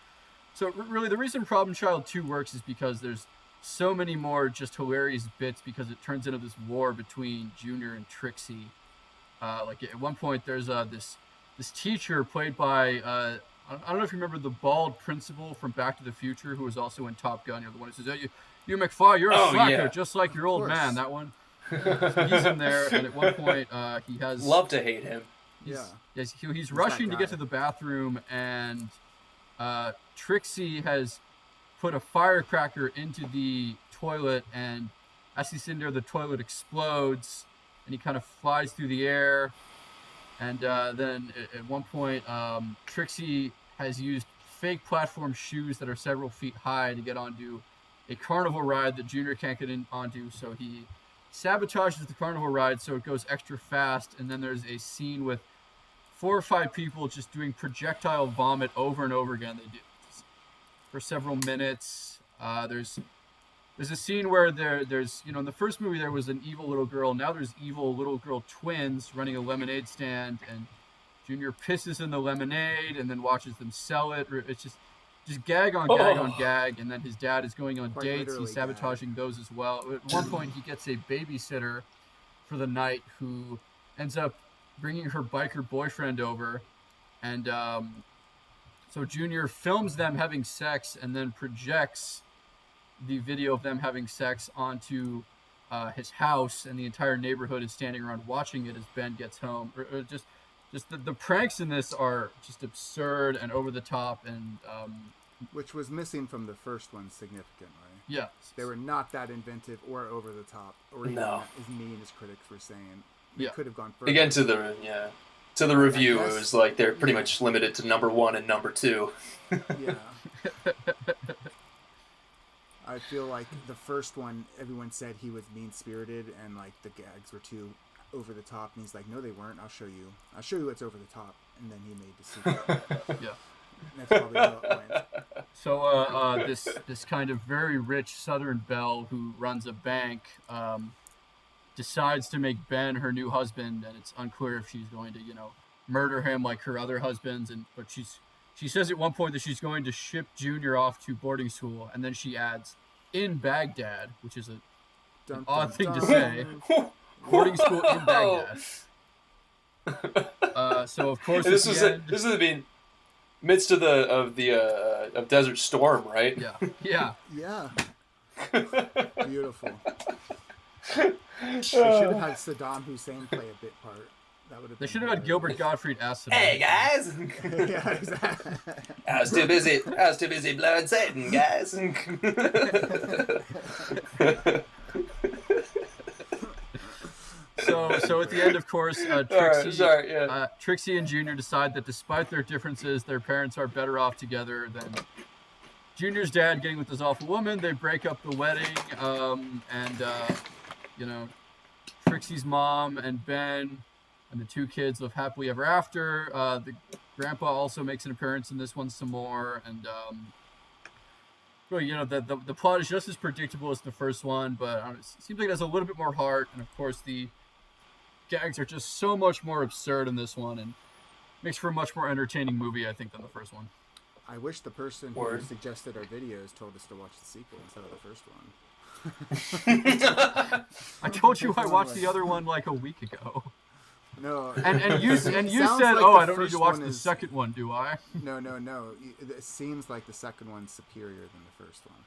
really, the reason Problem Child 2 works is because there's so many more just hilarious bits, because it turns into this war between Junior and Trixie. Like at one point, there's this teacher played by I don't know if you remember the bald principal from Back to the Future, who was also in Top Gun. The one who says, "You McFly, you're a slacker, just like your old man." That one. So he's in there, and at one point, he has love to hate him. He's rushing to get to the bathroom, and Trixie has put a firecracker into the toilet, and as he's in there, the toilet explodes, and he kind of flies through the air. And then at one point, Trixie has used fake platform shoes that are several feet high to get onto a carnival ride that Junior can't get onto, so he sabotages the carnival ride so it goes extra fast. And then there's a scene with 4 or 5 people just doing projectile vomit over and over again. They do for several minutes. There's a scene where there's in the first movie there was an evil little girl. Now there's evil little girl twins running a lemonade stand, and Junior pisses in the lemonade and then watches them sell it. It's just gag on gag on gag, and then his dad is going on dates. He's sabotaging those as well. At one point, he gets a babysitter for the night who ends up bringing her biker boyfriend over, and so Junior films them having sex and then projects the video of them having sex onto his house, and the entire neighborhood is standing around watching it as Ben gets home. Just the pranks in this are just absurd and over the top, and which was missing from the first one significantly. Yeah, they were not that inventive or over the top, or even as mean as critics were saying. They could have gone further. Again, to the review, it was like they're pretty much limited to number 1 and number 2. Yeah. I feel like the first one, everyone said he was mean-spirited and like the gags were too over the top, and he's like, no, they weren't. I'll show you what's over the top. And then he made the sequel. Yeah. That's probably how it went. So this kind of very rich Southern belle who runs a bank decides to make Ben her new husband, and it's unclear if she's going to, murder him like her other husbands. But she says at one point that she's going to ship Junior off to boarding school, and then she adds, in Baghdad, which is an odd thing to say. Boarding school in Baghdad. So of course this is the midst of of Desert Storm, right? Yeah. Beautiful. They should have had Saddam Hussein play a bit part. That would have. They should have had Gilbert Gottfried ask Saddam. Hey guys. Yeah, exactly. I was too busy blowing Satan, guys. So at the end, of course, Trixie and Junior decide that despite their differences, their parents are better off together than Junior's dad getting with this awful woman. They break up the wedding, Trixie's mom and Ben and the 2 kids live happily ever after. The grandpa also makes an appearance in this one some more, and the plot is just as predictable as the first one, but it seems like it has a little bit more heart, and of course the gags are just so much more absurd in this one, and makes for a much more entertaining movie, I think, than the first one. I wish the person who suggested our videos told us to watch the sequel instead of the first one. I told you I watched the other one like a week ago. No. And you said, like I don't need to watch the second one, do I? No. It seems like the second one's superior than the first one.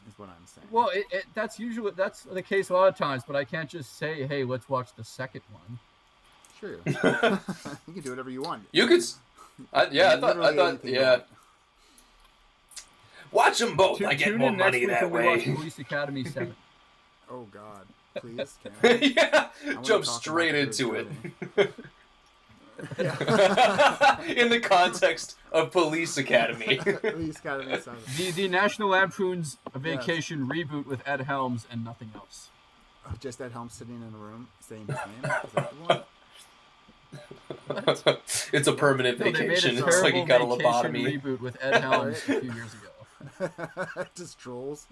Is what I'm saying. Well, that's the case a lot of times, but I can't just say, hey, let's watch the second one. Sure. You can do whatever you want. You could. I thought. Watch them both. I get more money that way. Watch Police Academy 7. Oh God, please. Yeah, jump straight into it. In the context of Police Academy. Police Academy 7. The National Lampoon's Vacation reboot with Ed Helms and nothing else. Just Ed Helms sitting in a room saying his name. Is that the one? It's a permanent vacation. It's like you got a lobotomy. Reboot with Ed Helms a few years ago. Just trolls.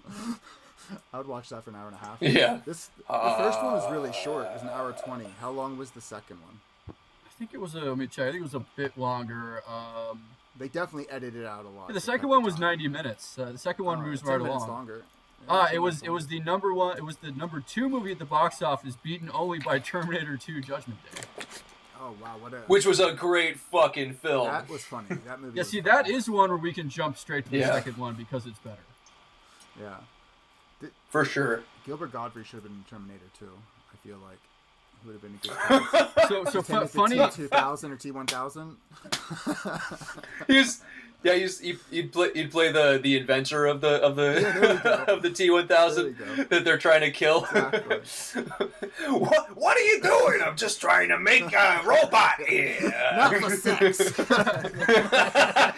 I would watch that for an hour and a half. Yeah. The first one was really short. It was an hour 20. How long was the second one? I think it was let me check. I think it was a bit longer. They definitely edited out a lot. The second one was 90 minutes. The second one moves right along. Longer. It was the number 1. It was the number 2 movie at the box office, beaten only by Terminator 2: Judgment Day. Oh wow, which was a great fucking film. That was funny. That movie. Yeah, that is one where we can jump straight to the second one because it's better. Yeah. For sure. Gilbert Gottfried should have been in Terminator 2. I feel like he would have been a good choice. Funny. T2000 or T1000. You'd play the inventor of the of the T1000 that they're trying to kill. Exactly. What are you doing? I'm just trying to make a robot here. Not for sex.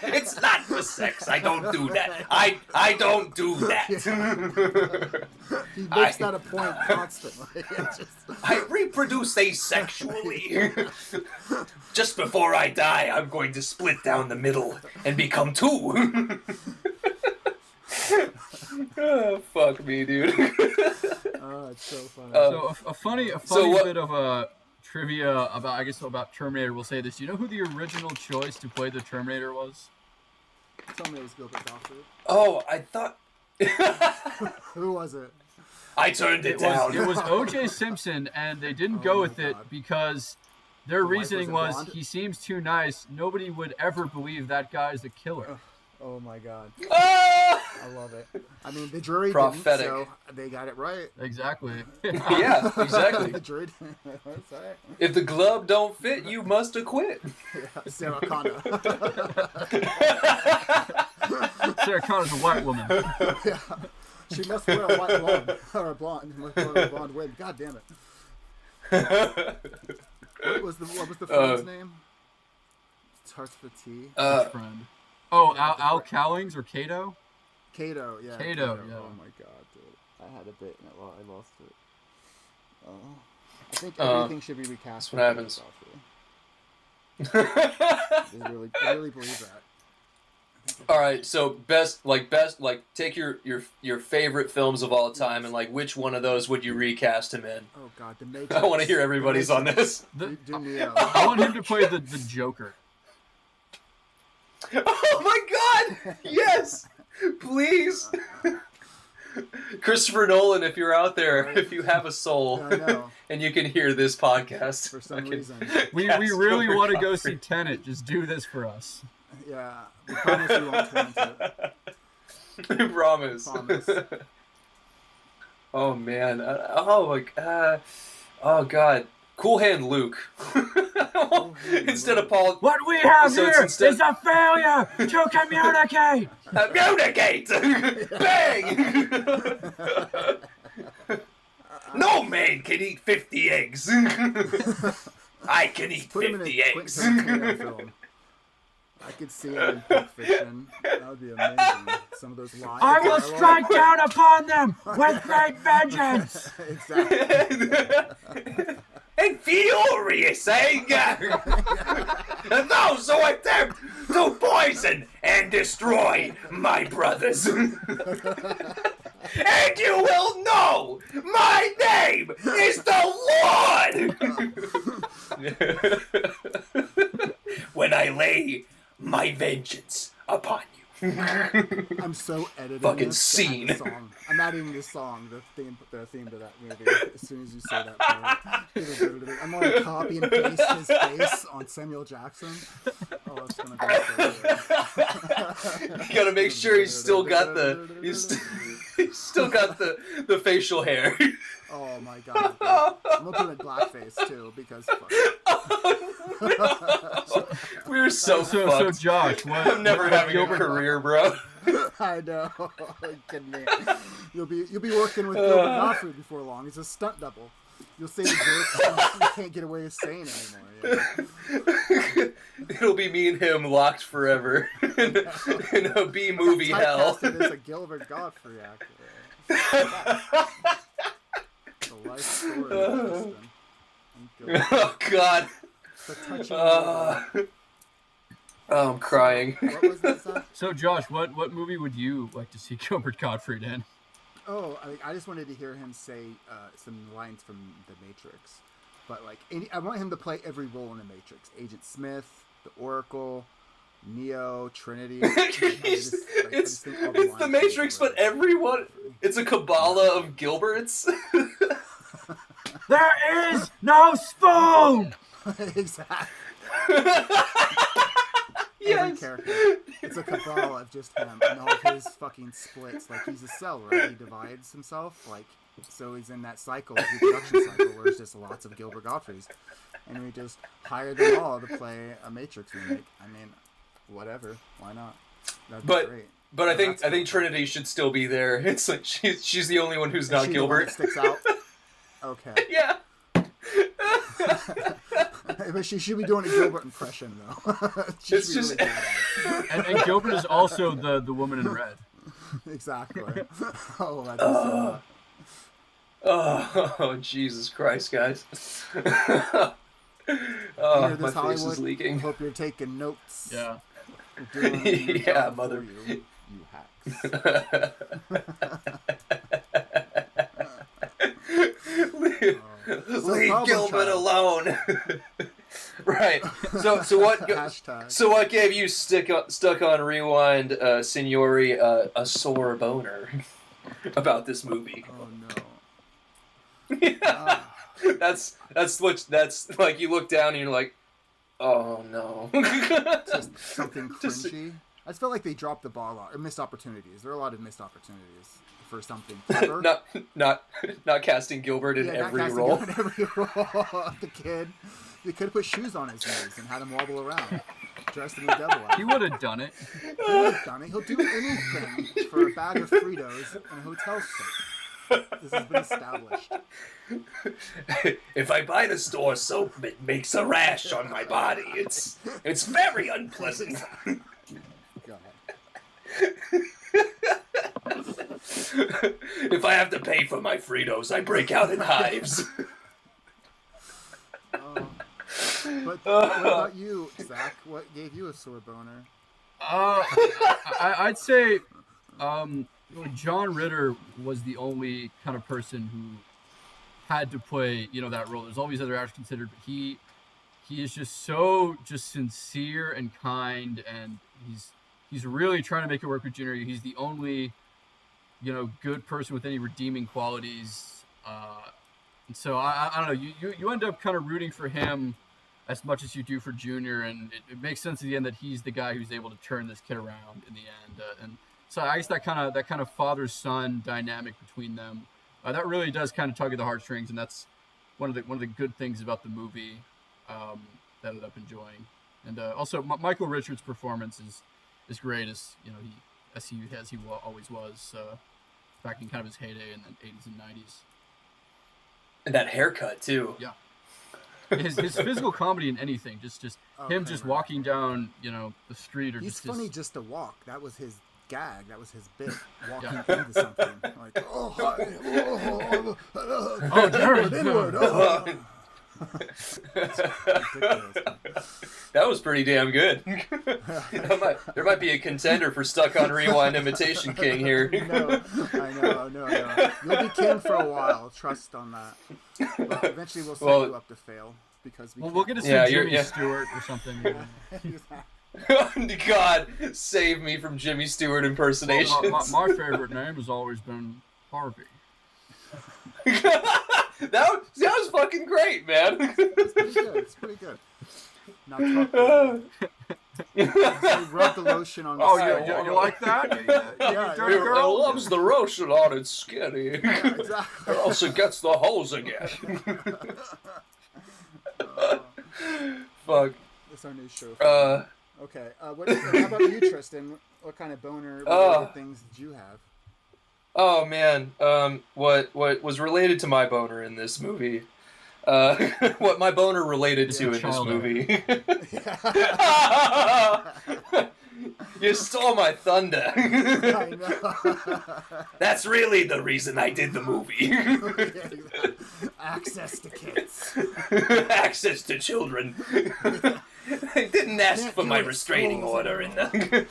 It's not for sex. I don't do that. I don't do that. He makes that a point constantly. I reproduce asexually. Just before I die, I'm going to split down the middle and become 2. Oh, fuck me, dude. Oh, it's so funny. So a funny bit of trivia about Terminator. We'll say this. Do you know who the original choice to play the Terminator was? Tell me it was Gilbert Gottfried. Oh, I thought. Who was it? I turned it down. It was O.J. Simpson, and they didn't go with it because their reasoning was he seems too nice. Nobody would ever believe that guy's a killer. Oh my God. Ah! I love it. I mean, the jury Prophetic. didn't, so they got it right. Exactly. Yeah, exactly. The jury didn't. That's right. If the glove don't fit, you must acquit. Yeah, Sarah Connor. Sarah Connor's a white woman. Yeah. She must wear a white blonde. Or a blonde. Must wear a blonde wig. God damn it. What was the friend's name? It starts with T. Which friend? Oh, Al Cowlings or Cato? Cato, yeah. Cato, yeah. Oh my god, dude. I had a bit and I lost it. I think everything should be recast. That's what happens. I really believe that. All right, so take your favorite films of all time and like which one of those would you recast him in? Oh god, the Matrix. I want to hear everybody's on this. I want him to play the Joker. Oh my god! Yes! Please! Christopher Nolan, if you're out there, if you have a soul, and you can hear this podcast, for some reason. We really want to go see Tenet. Just do this for us. Yeah, we promise we won't turn into it. We promise. Oh man. Oh god. Cool Hand Luke. Instead of Paul. What we have here is a failure to communicate. Communicate! Bang! No man can eat 50 eggs. I can eat 50 eggs. I could see it in Pulp Fiction. That would be amazing. Some of those lines. I will strike down upon them with great vengeance. Exactly. And furious anger. And those who attempt to poison and destroy my brothers. And you will know my name is the Lord. When I lay my vengeance upon you. I'm so editing fucking this scene. Song. I'm adding this song, the theme to that movie. As soon as you say that part, I'm gonna copy and paste his face on Samuel Jackson. Oh, it's gonna be so good. You gotta make sure he's still got the facial hair. Oh my god! I'm gonna put in blackface too because. We were so fucked. So Josh, I'm never having a career, bro. I know. Kidding me. You'll be working with Gilbert Gottfried before long. He's a stunt double. You'll say the jokes you can't get away with saying anymore. Yeah. It'll be me and him locked forever in a B movie hell. It's a Gilbert Gottfried actor. The life story of Kristen. Oh God. I'm crying. What was that? So Josh, what movie would you like to see Gilbert Gottfried in? Oh, I just wanted to hear him say some lines from The Matrix. But I want him to play every role in The Matrix: Agent Smith, the Oracle, Neo, Trinity. It's The Matrix, but everyone. It's a Kabbalah of Gilberts. There is no spoon. Exactly. Yes. Every character. It's a Kabbalah of just him and all of his fucking splits. Like, he's a cell, right? He divides himself. So he's in that cycle, reproduction cycle, where there's just lots of Gilbert Gottfrieds. And we just hire them all to play a Matrix remake. I mean, whatever. Why not? That'd be great. But I think Trinity should still be there. It's like she's the only one who's not Gilbert. Sticks out. Okay. Yeah. But she should be doing a Gilbert impression, though. It's just. Really and Gilbert is also the woman in red. Exactly. Oh, that's so Oh, Jesus Christ, guys. My face is leaking. Hope you're taking notes. Yeah. Yeah, mother. You hacks. Leave Gilbert alone. Right. So what? So what gave you stuck on rewind, Signori, a sore boner about this movie? Oh no. Yeah. That's like you look down and you're like, oh no. Just something cringy. I just felt like they dropped the ball or missed opportunities. There are a lot of missed opportunities for something clever. not casting Gilbert in every role. The kid, they could have put shoes on his knees and had him wobble around, dressed in the devil outfit. He would have done it. He would have done it. He'll do anything for a bag of Fritos and a hotel stay. This has been established. If I buy the store soap, it makes a rash on my body. It's very unpleasant. God. If I have to pay for my Fritos, I break out in hives. But what about you, Zach? What gave you a sore boner? I'd say John Ritter was the only kind of person who had to play, that role. There's all these other actors considered, but he is just so sincere and kind, and he's really trying to make it work with Junior. He's the only, good person with any redeeming qualities. And so I don't know. You end up kind of rooting for him as much as you do for Junior, and it makes sense at the end that he's the guy who's able to turn this kid around in the end. And so I guess that kind of father-son dynamic between them, that really does kind of tug at the heartstrings, and that's one of the good things about the movie that I ended up enjoying. And also Michael Richards' performance is great, as he always was back in kind of his heyday in the 80s and 90s. And that haircut too. Yeah. His physical comedy in anything, just him just walking down, the street, or he's just funny just to walk. That was his gag. That was his bit. Walking into something like, oh, hi, inward. That was pretty damn good. There might be a contender for Stuck on Rewind Imitation King here. I know. You'll be king for a while. Trust on that. But eventually we'll set you up to fail because we'll get to see Jimmy Stewart or something. God, save me from Jimmy Stewart impersonations. Well, my favorite name has always been Harvey. That was fucking great, man. It's pretty good. Now talk so rub the lotion on the you like that? It loves the lotion on its skin. Yeah, exactly. Or else it gets the hose again. Fuck. That's our new show. Okay. How about you, Tristan? What kind of boner related things did you have? Oh man, what was related to my boner in this movie? What my boner related to in this movie? You stole my thunder. I know. That's really the reason I did the movie. Access to kids. Access to children. I didn't ask for my restraining order in the...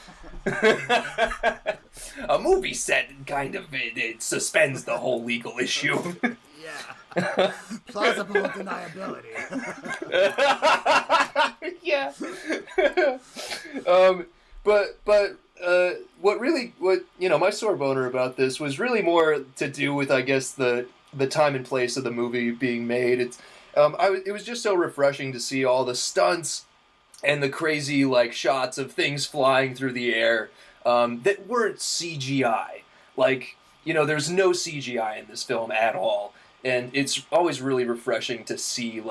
A movie set kind of it suspends the whole legal issue. Yeah. Plausible deniability. Yeah. But my sore boner about this was really more to do with, I guess, the time and place of the movie being made. It was just so refreshing to see all the stunts and the crazy shots of things flying through the air that weren't CGI. There's no CGI in this film at all, and it's always really refreshing to see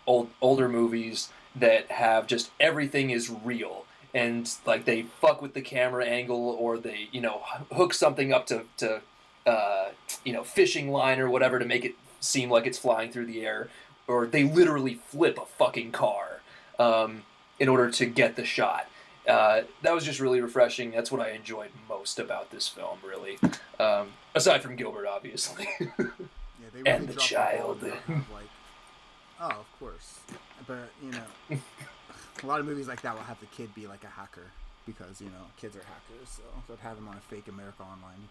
older movies that have just everything is real, and they fuck with the camera angle, or they hook something up to fishing line or whatever to make it seem like it's flying through the air, or they literally flip a fucking car in order to get the shot. That was just really refreshing. That's what I enjoyed most about this film, really. Aside from Gilbert, obviously. Yeah, they really and the child. Of course. But, a lot of movies like that will have the kid be like a hacker because, kids are hackers, so they'll have him on a fake America Online.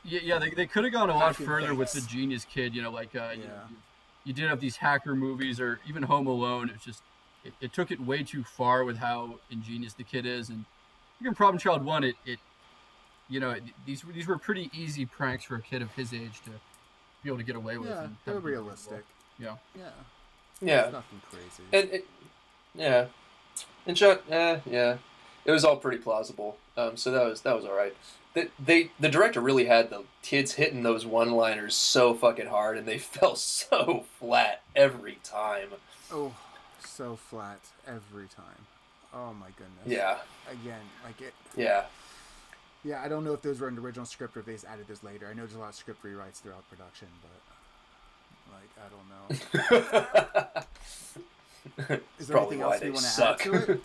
Yeah, they could have gone a lot further with the genius kid, you did have these hacker movies, or even Home Alone. It's just, it took it way too far with how ingenious the kid is, and even Problem Child 1, these were pretty easy pranks for a kid of his age to be able to get away with. Yeah, they were realistic. Yeah. It's nothing crazy. It was all pretty plausible. So that was all right. The director really had the kids hitting those one-liners so fucking hard, and they fell so flat every time. Oh, so flat every time. Oh my goodness. Yeah. Again, Yeah. Yeah, I don't know if those were in the original script or if they just added those later. I know there's a lot of script rewrites throughout production, but like I don't know. Is there anything else you want to add to it?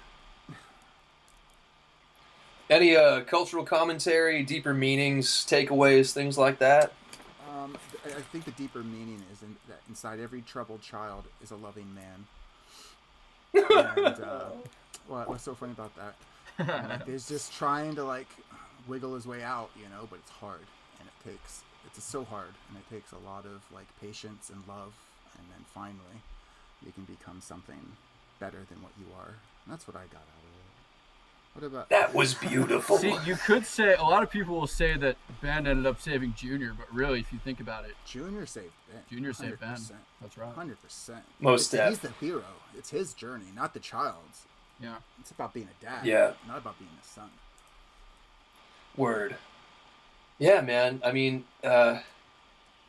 Any cultural commentary, deeper meanings, takeaways, things like that? I think the deeper meaning is that inside every troubled child is a loving man. And what's so funny about that? He's just trying to like wiggle his way out, but it's hard, and it's so hard, and it takes a lot of like patience and love, and then finally you can become something better than what you are. And that's what I got out of it. What about that? Was beautiful. See, you could say, a lot of people will say that Ben ended up saving Junior, but really, if you think about it, Junior saved Ben. Junior saved Ben. That's right. 100%. Most He's the hero. It's his journey, not the child's. Yeah. It's about being a dad. Yeah. Not about being a son. Word. Yeah, man. I mean,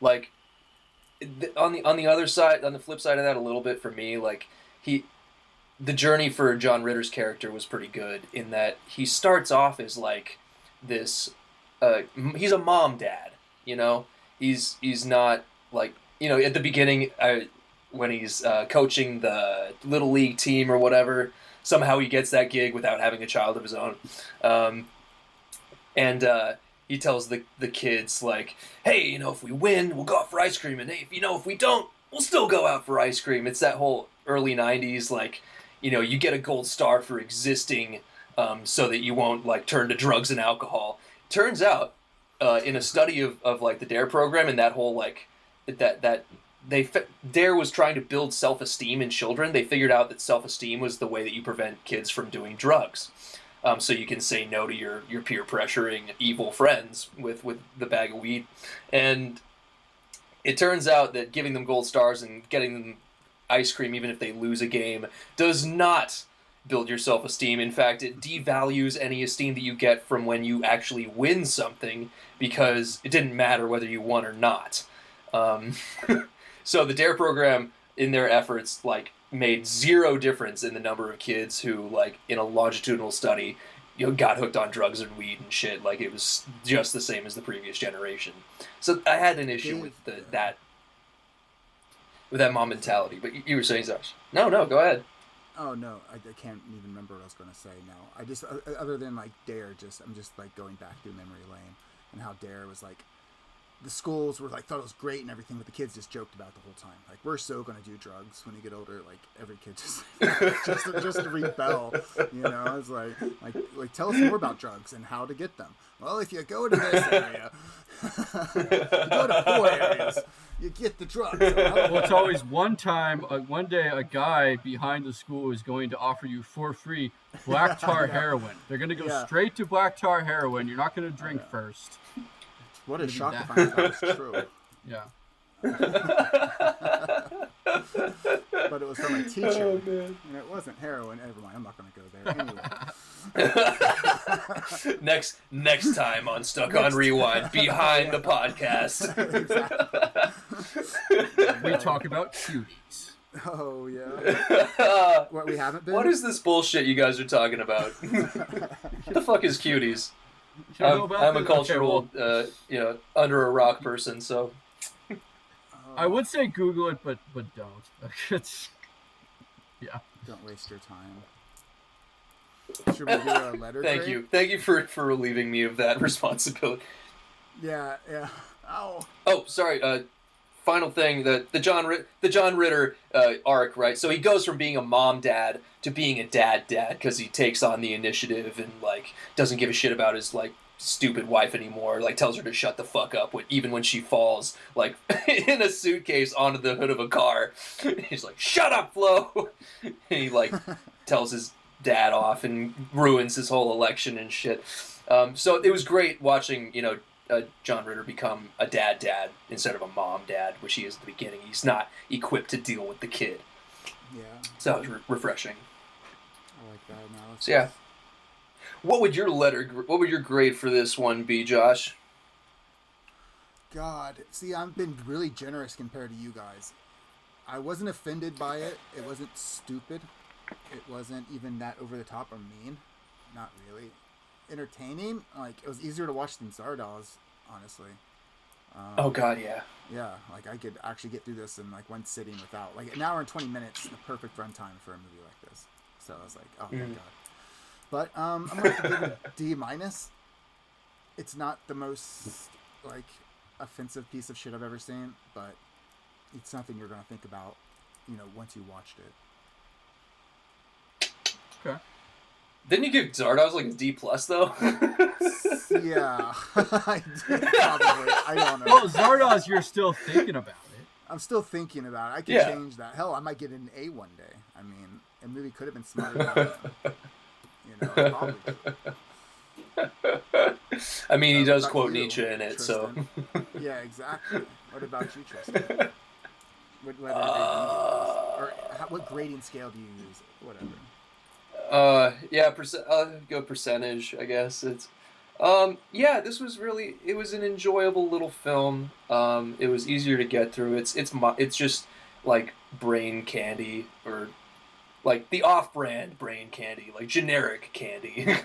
like on the other side, on the flip side of that, a little bit for me, like the journey for John Ritter's character was pretty good in that he starts off as like this. He's a mom dad. He's not like at the beginning when he's coaching the little league team or whatever. Somehow he gets that gig without having a child of his own. And he tells the kids, like, hey, if we win, we'll go out for ice cream. And hey, if we don't, we'll still go out for ice cream. It's that whole early 90s, like, you get a gold star for existing so that you won't, like, turn to drugs and alcohol. Turns out, in a study of like, the DARE program and that whole, like, DARE was trying to build self-esteem in children. They figured out that self-esteem was the way that you prevent kids from doing drugs. So you can say no to your peer pressuring evil friends with the bag of weed. And it turns out that giving them gold stars and getting them ice cream, even if they lose a game, does not build your self-esteem. In fact, it devalues any esteem that you get from when you actually win something, because it didn't matter whether you won or not. So the DARE program, in their efforts, like, made zero difference in the number of kids who, like, in a longitudinal study, got hooked on drugs and weed and shit. Like, it was just the same as the previous generation. So I had an issue with that mom mentality. But you were saying, Zosh? No, go ahead. Oh no, I can't even remember what I was going to say now. I just other than like DARE, I'm just like going back through memory lane and how DARE was like. The schools were like thought it was great and everything, but the kids just joked about it the whole time. Like, we're so gonna do drugs when you get older. Like, every kid just to rebel. It's like tell us more about drugs and how to get them. Well, if you go to this area, you go to poor areas, you get the drugs. Well, it's always one day a guy behind the school is going to offer you for free black tar heroin. They're gonna go straight to black tar heroin. You're not gonna drink first. What a shock to find out that was true. Yeah. But it was from a teacher. Oh, man. And it wasn't heroin. Never mind, I'm not going to go there. Anyway. Next time on Stuck on Rewind, behind the podcast. Exactly. We talk about cuties. Oh, yeah. What, we haven't been? What is this bullshit you guys are talking about? What the fuck is cuties? I'm a cultural, under a rock person, so. I would say Google it, but don't. Yeah. Don't waste your time. Should we do a letter grade? Thank you for relieving me of that responsibility. Yeah. Ow. Oh, sorry. Final thing, the John Ritter arc, right? So he goes from being a mom dad to being a dad because he takes on the initiative and like doesn't give a shit about his like stupid wife anymore. Like tells her to shut the fuck up even when she falls like in a suitcase onto the hood of a car. He's like, "Shut up, Flo!" And he like tells his dad off and ruins his whole election and shit. So it was great watching John Ritter become a dad instead of a mom dad, which he is at the beginning. He's not equipped to deal with the kid. Yeah. So that was refreshing. I like that analysis. So yeah. What would your grade for this one be, Josh? God, see, I've been really generous compared to you guys. I wasn't offended by it. It wasn't stupid. It wasn't even that over the top or mean. Not really. entertaining. Like, it was easier to watch than Zardoz, honestly. Oh God, yeah. Yeah, like I could actually get through this in like one sitting without like an hour and 20 minutes, the perfect runtime for a movie like this. So I was like, oh my God. But I'm gonna have to give it a D minus. It's not the most like offensive piece of shit I've ever seen, but it's something you're gonna think about, once you watched it. Okay. Didn't you give Zardoz like a D plus though? Yeah, I did probably. I don't know. Well, Zardoz, you're still thinking about it. I'm still thinking about it. I can change that. Hell, I might get an A one day. I mean, a movie could have been smarter. Probably. I mean, he does quote Nietzsche in it, Tristan? So. Yeah, exactly. What about you, Tristan? What grading scale do you use? Whatever. I'll go percentage, I guess. It's this was really, it was an enjoyable little film. It was easier to get through. It's just like brain candy, or like the off-brand brain candy, like generic candy.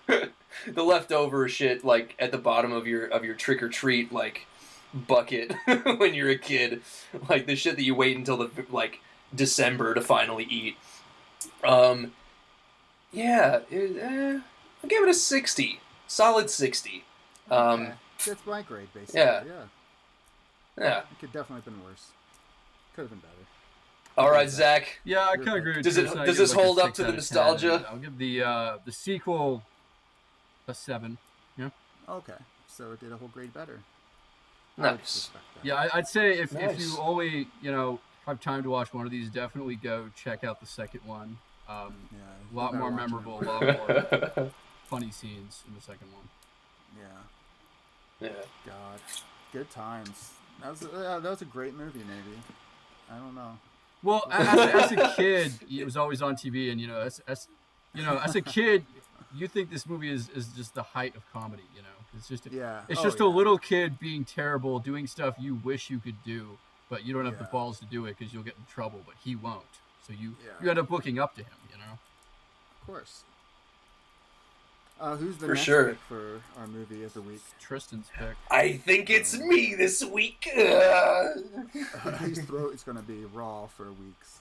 The leftover shit like at the bottom of your trick or treat like bucket when you're a kid, like the shit that you wait until the like December to finally eat. I'll give it a 60. Solid 60. Okay. That's my grade, basically. Yeah. It could definitely have been worse. Could have been better. All right, Zach. Yeah, I kind of agree with Does Tristan. does this hold up to the nostalgia? I'll give the sequel a 7. Yeah. Okay, so it did a whole grade better. Nice. Yeah, I'd say if you only have time to watch one of these, definitely go check out the second one. A lot more memorable, a lot more funny scenes in the second one. Yeah. God, good times. That was a great movie. Maybe, I don't know. Well, as a kid, it was always on TV, and as a kid, you think this movie is just the height of comedy. It's just a little kid being terrible, doing stuff you wish you could do, but you don't have the balls to do it because you'll get in trouble. But he won't, so you end up looking up to him. Of course. Who's the for next sure. pick for our movie of the week? Tristan's pick. I think it's me this week. His throat is going to be raw for weeks.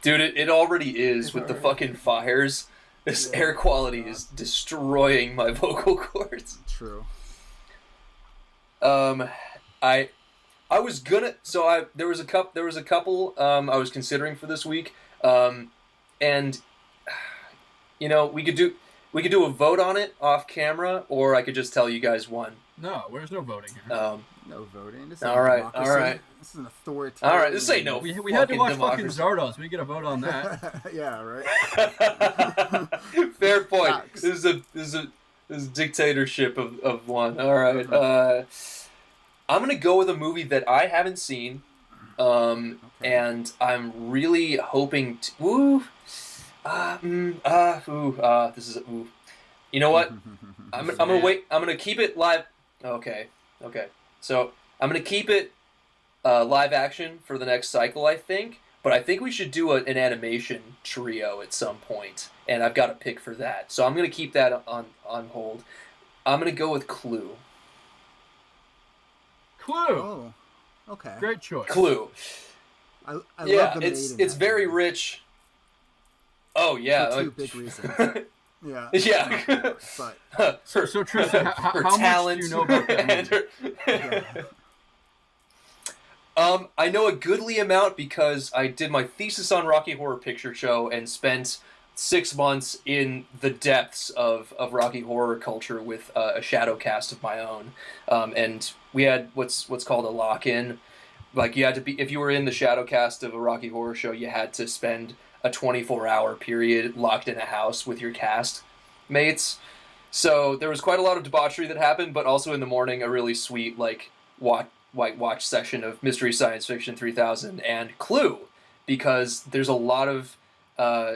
Dude, it already is with the fucking fires. This air quality is destroying my vocal cords. True. I was gonna. So there was a couple I was considering for this week. And we could do a vote on it off camera, or I could just tell you guys one. No, there's no voting here. No voting. This all right. This is an authoritarian. All right, this ain't no. We had to watch fucking Zardoz. We get a vote on that. Yeah, right. Fair point. Facts. This is a dictatorship of one. All right. I'm gonna go with a movie that I haven't seen, and I'm really hoping to. This is You know what? I'm gonna wait. I'm gonna keep it live. Okay. So I'm gonna keep it live action for the next cycle, I think. But I think we should do an animation trio at some point, and I've got a pick for that. So I'm gonna keep that on hold. I'm gonna go with Clue. Clue. Oh, okay. Great choice. Clue. I love the it's very rich. Oh yeah. For two big reasons. Yeah. Yeah. But so Tristan, how much do you know about that movie? I know a goodly amount because I did my thesis on Rocky Horror Picture Show and spent 6 months in the depths of Rocky Horror culture with a shadow cast of my own. And we had what's called a lock-in. Like, you had to be, if you were in the shadow cast of a Rocky Horror Show, you had to spend a 24-hour period locked in a house with your cast mates. So there was quite a lot of debauchery that happened, but also in the morning, a really sweet, like, watch session of Mystery Science Fiction 3000 and Clue, because there's a lot of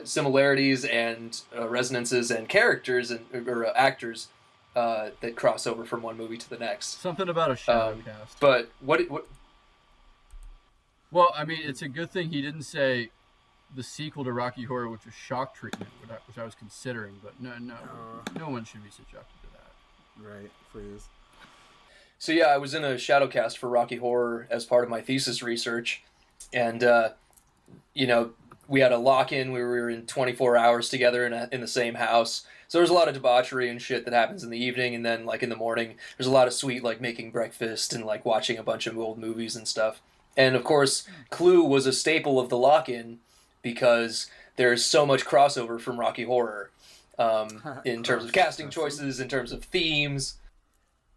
similarities and resonances and characters or actors that cross over from one movie to the next. Something about a shadow cast. But what? Well, I mean, it's a good thing he didn't say the sequel to Rocky Horror, which was Shock Treatment, which I was considering, but no one should be subjected to that. Right, please. So yeah, I was in a shadow cast for Rocky Horror as part of my thesis research, and we had a lock-in. We were in 24 hours together in the same house. So there's a lot of debauchery and shit that happens in the evening, and then like in the morning, there's a lot of sweet like making breakfast and like watching a bunch of old movies and stuff. And of course, Clue was a staple of the lock-in because there's so much crossover from Rocky Horror in terms of casting choices, in terms of themes.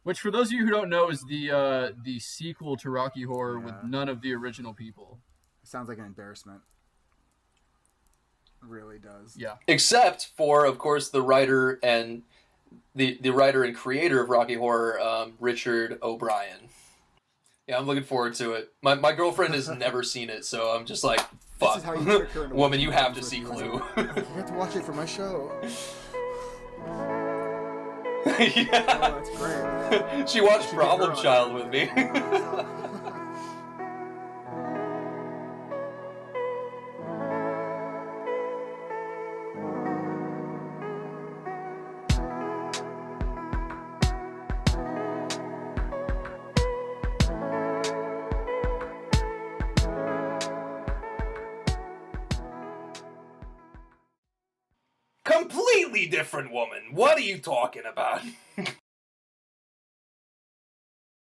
Which, for those of you who don't know, is the sequel to Rocky Horror with none of the original people. It sounds like an embarrassment. It really does. Yeah. Except for, of course, the writer and the writer and creator of Rocky Horror, Richard O'Brien. Yeah, I'm looking forward to it. My girlfriend has never seen it, so I'm just like, fuck. This is how you trick her into woman, you watching have to movies see with Clue. You have to watch it for my show. Yeah. Oh, that's great. She watched Problem Child with me. Completely different woman. What are you talking about?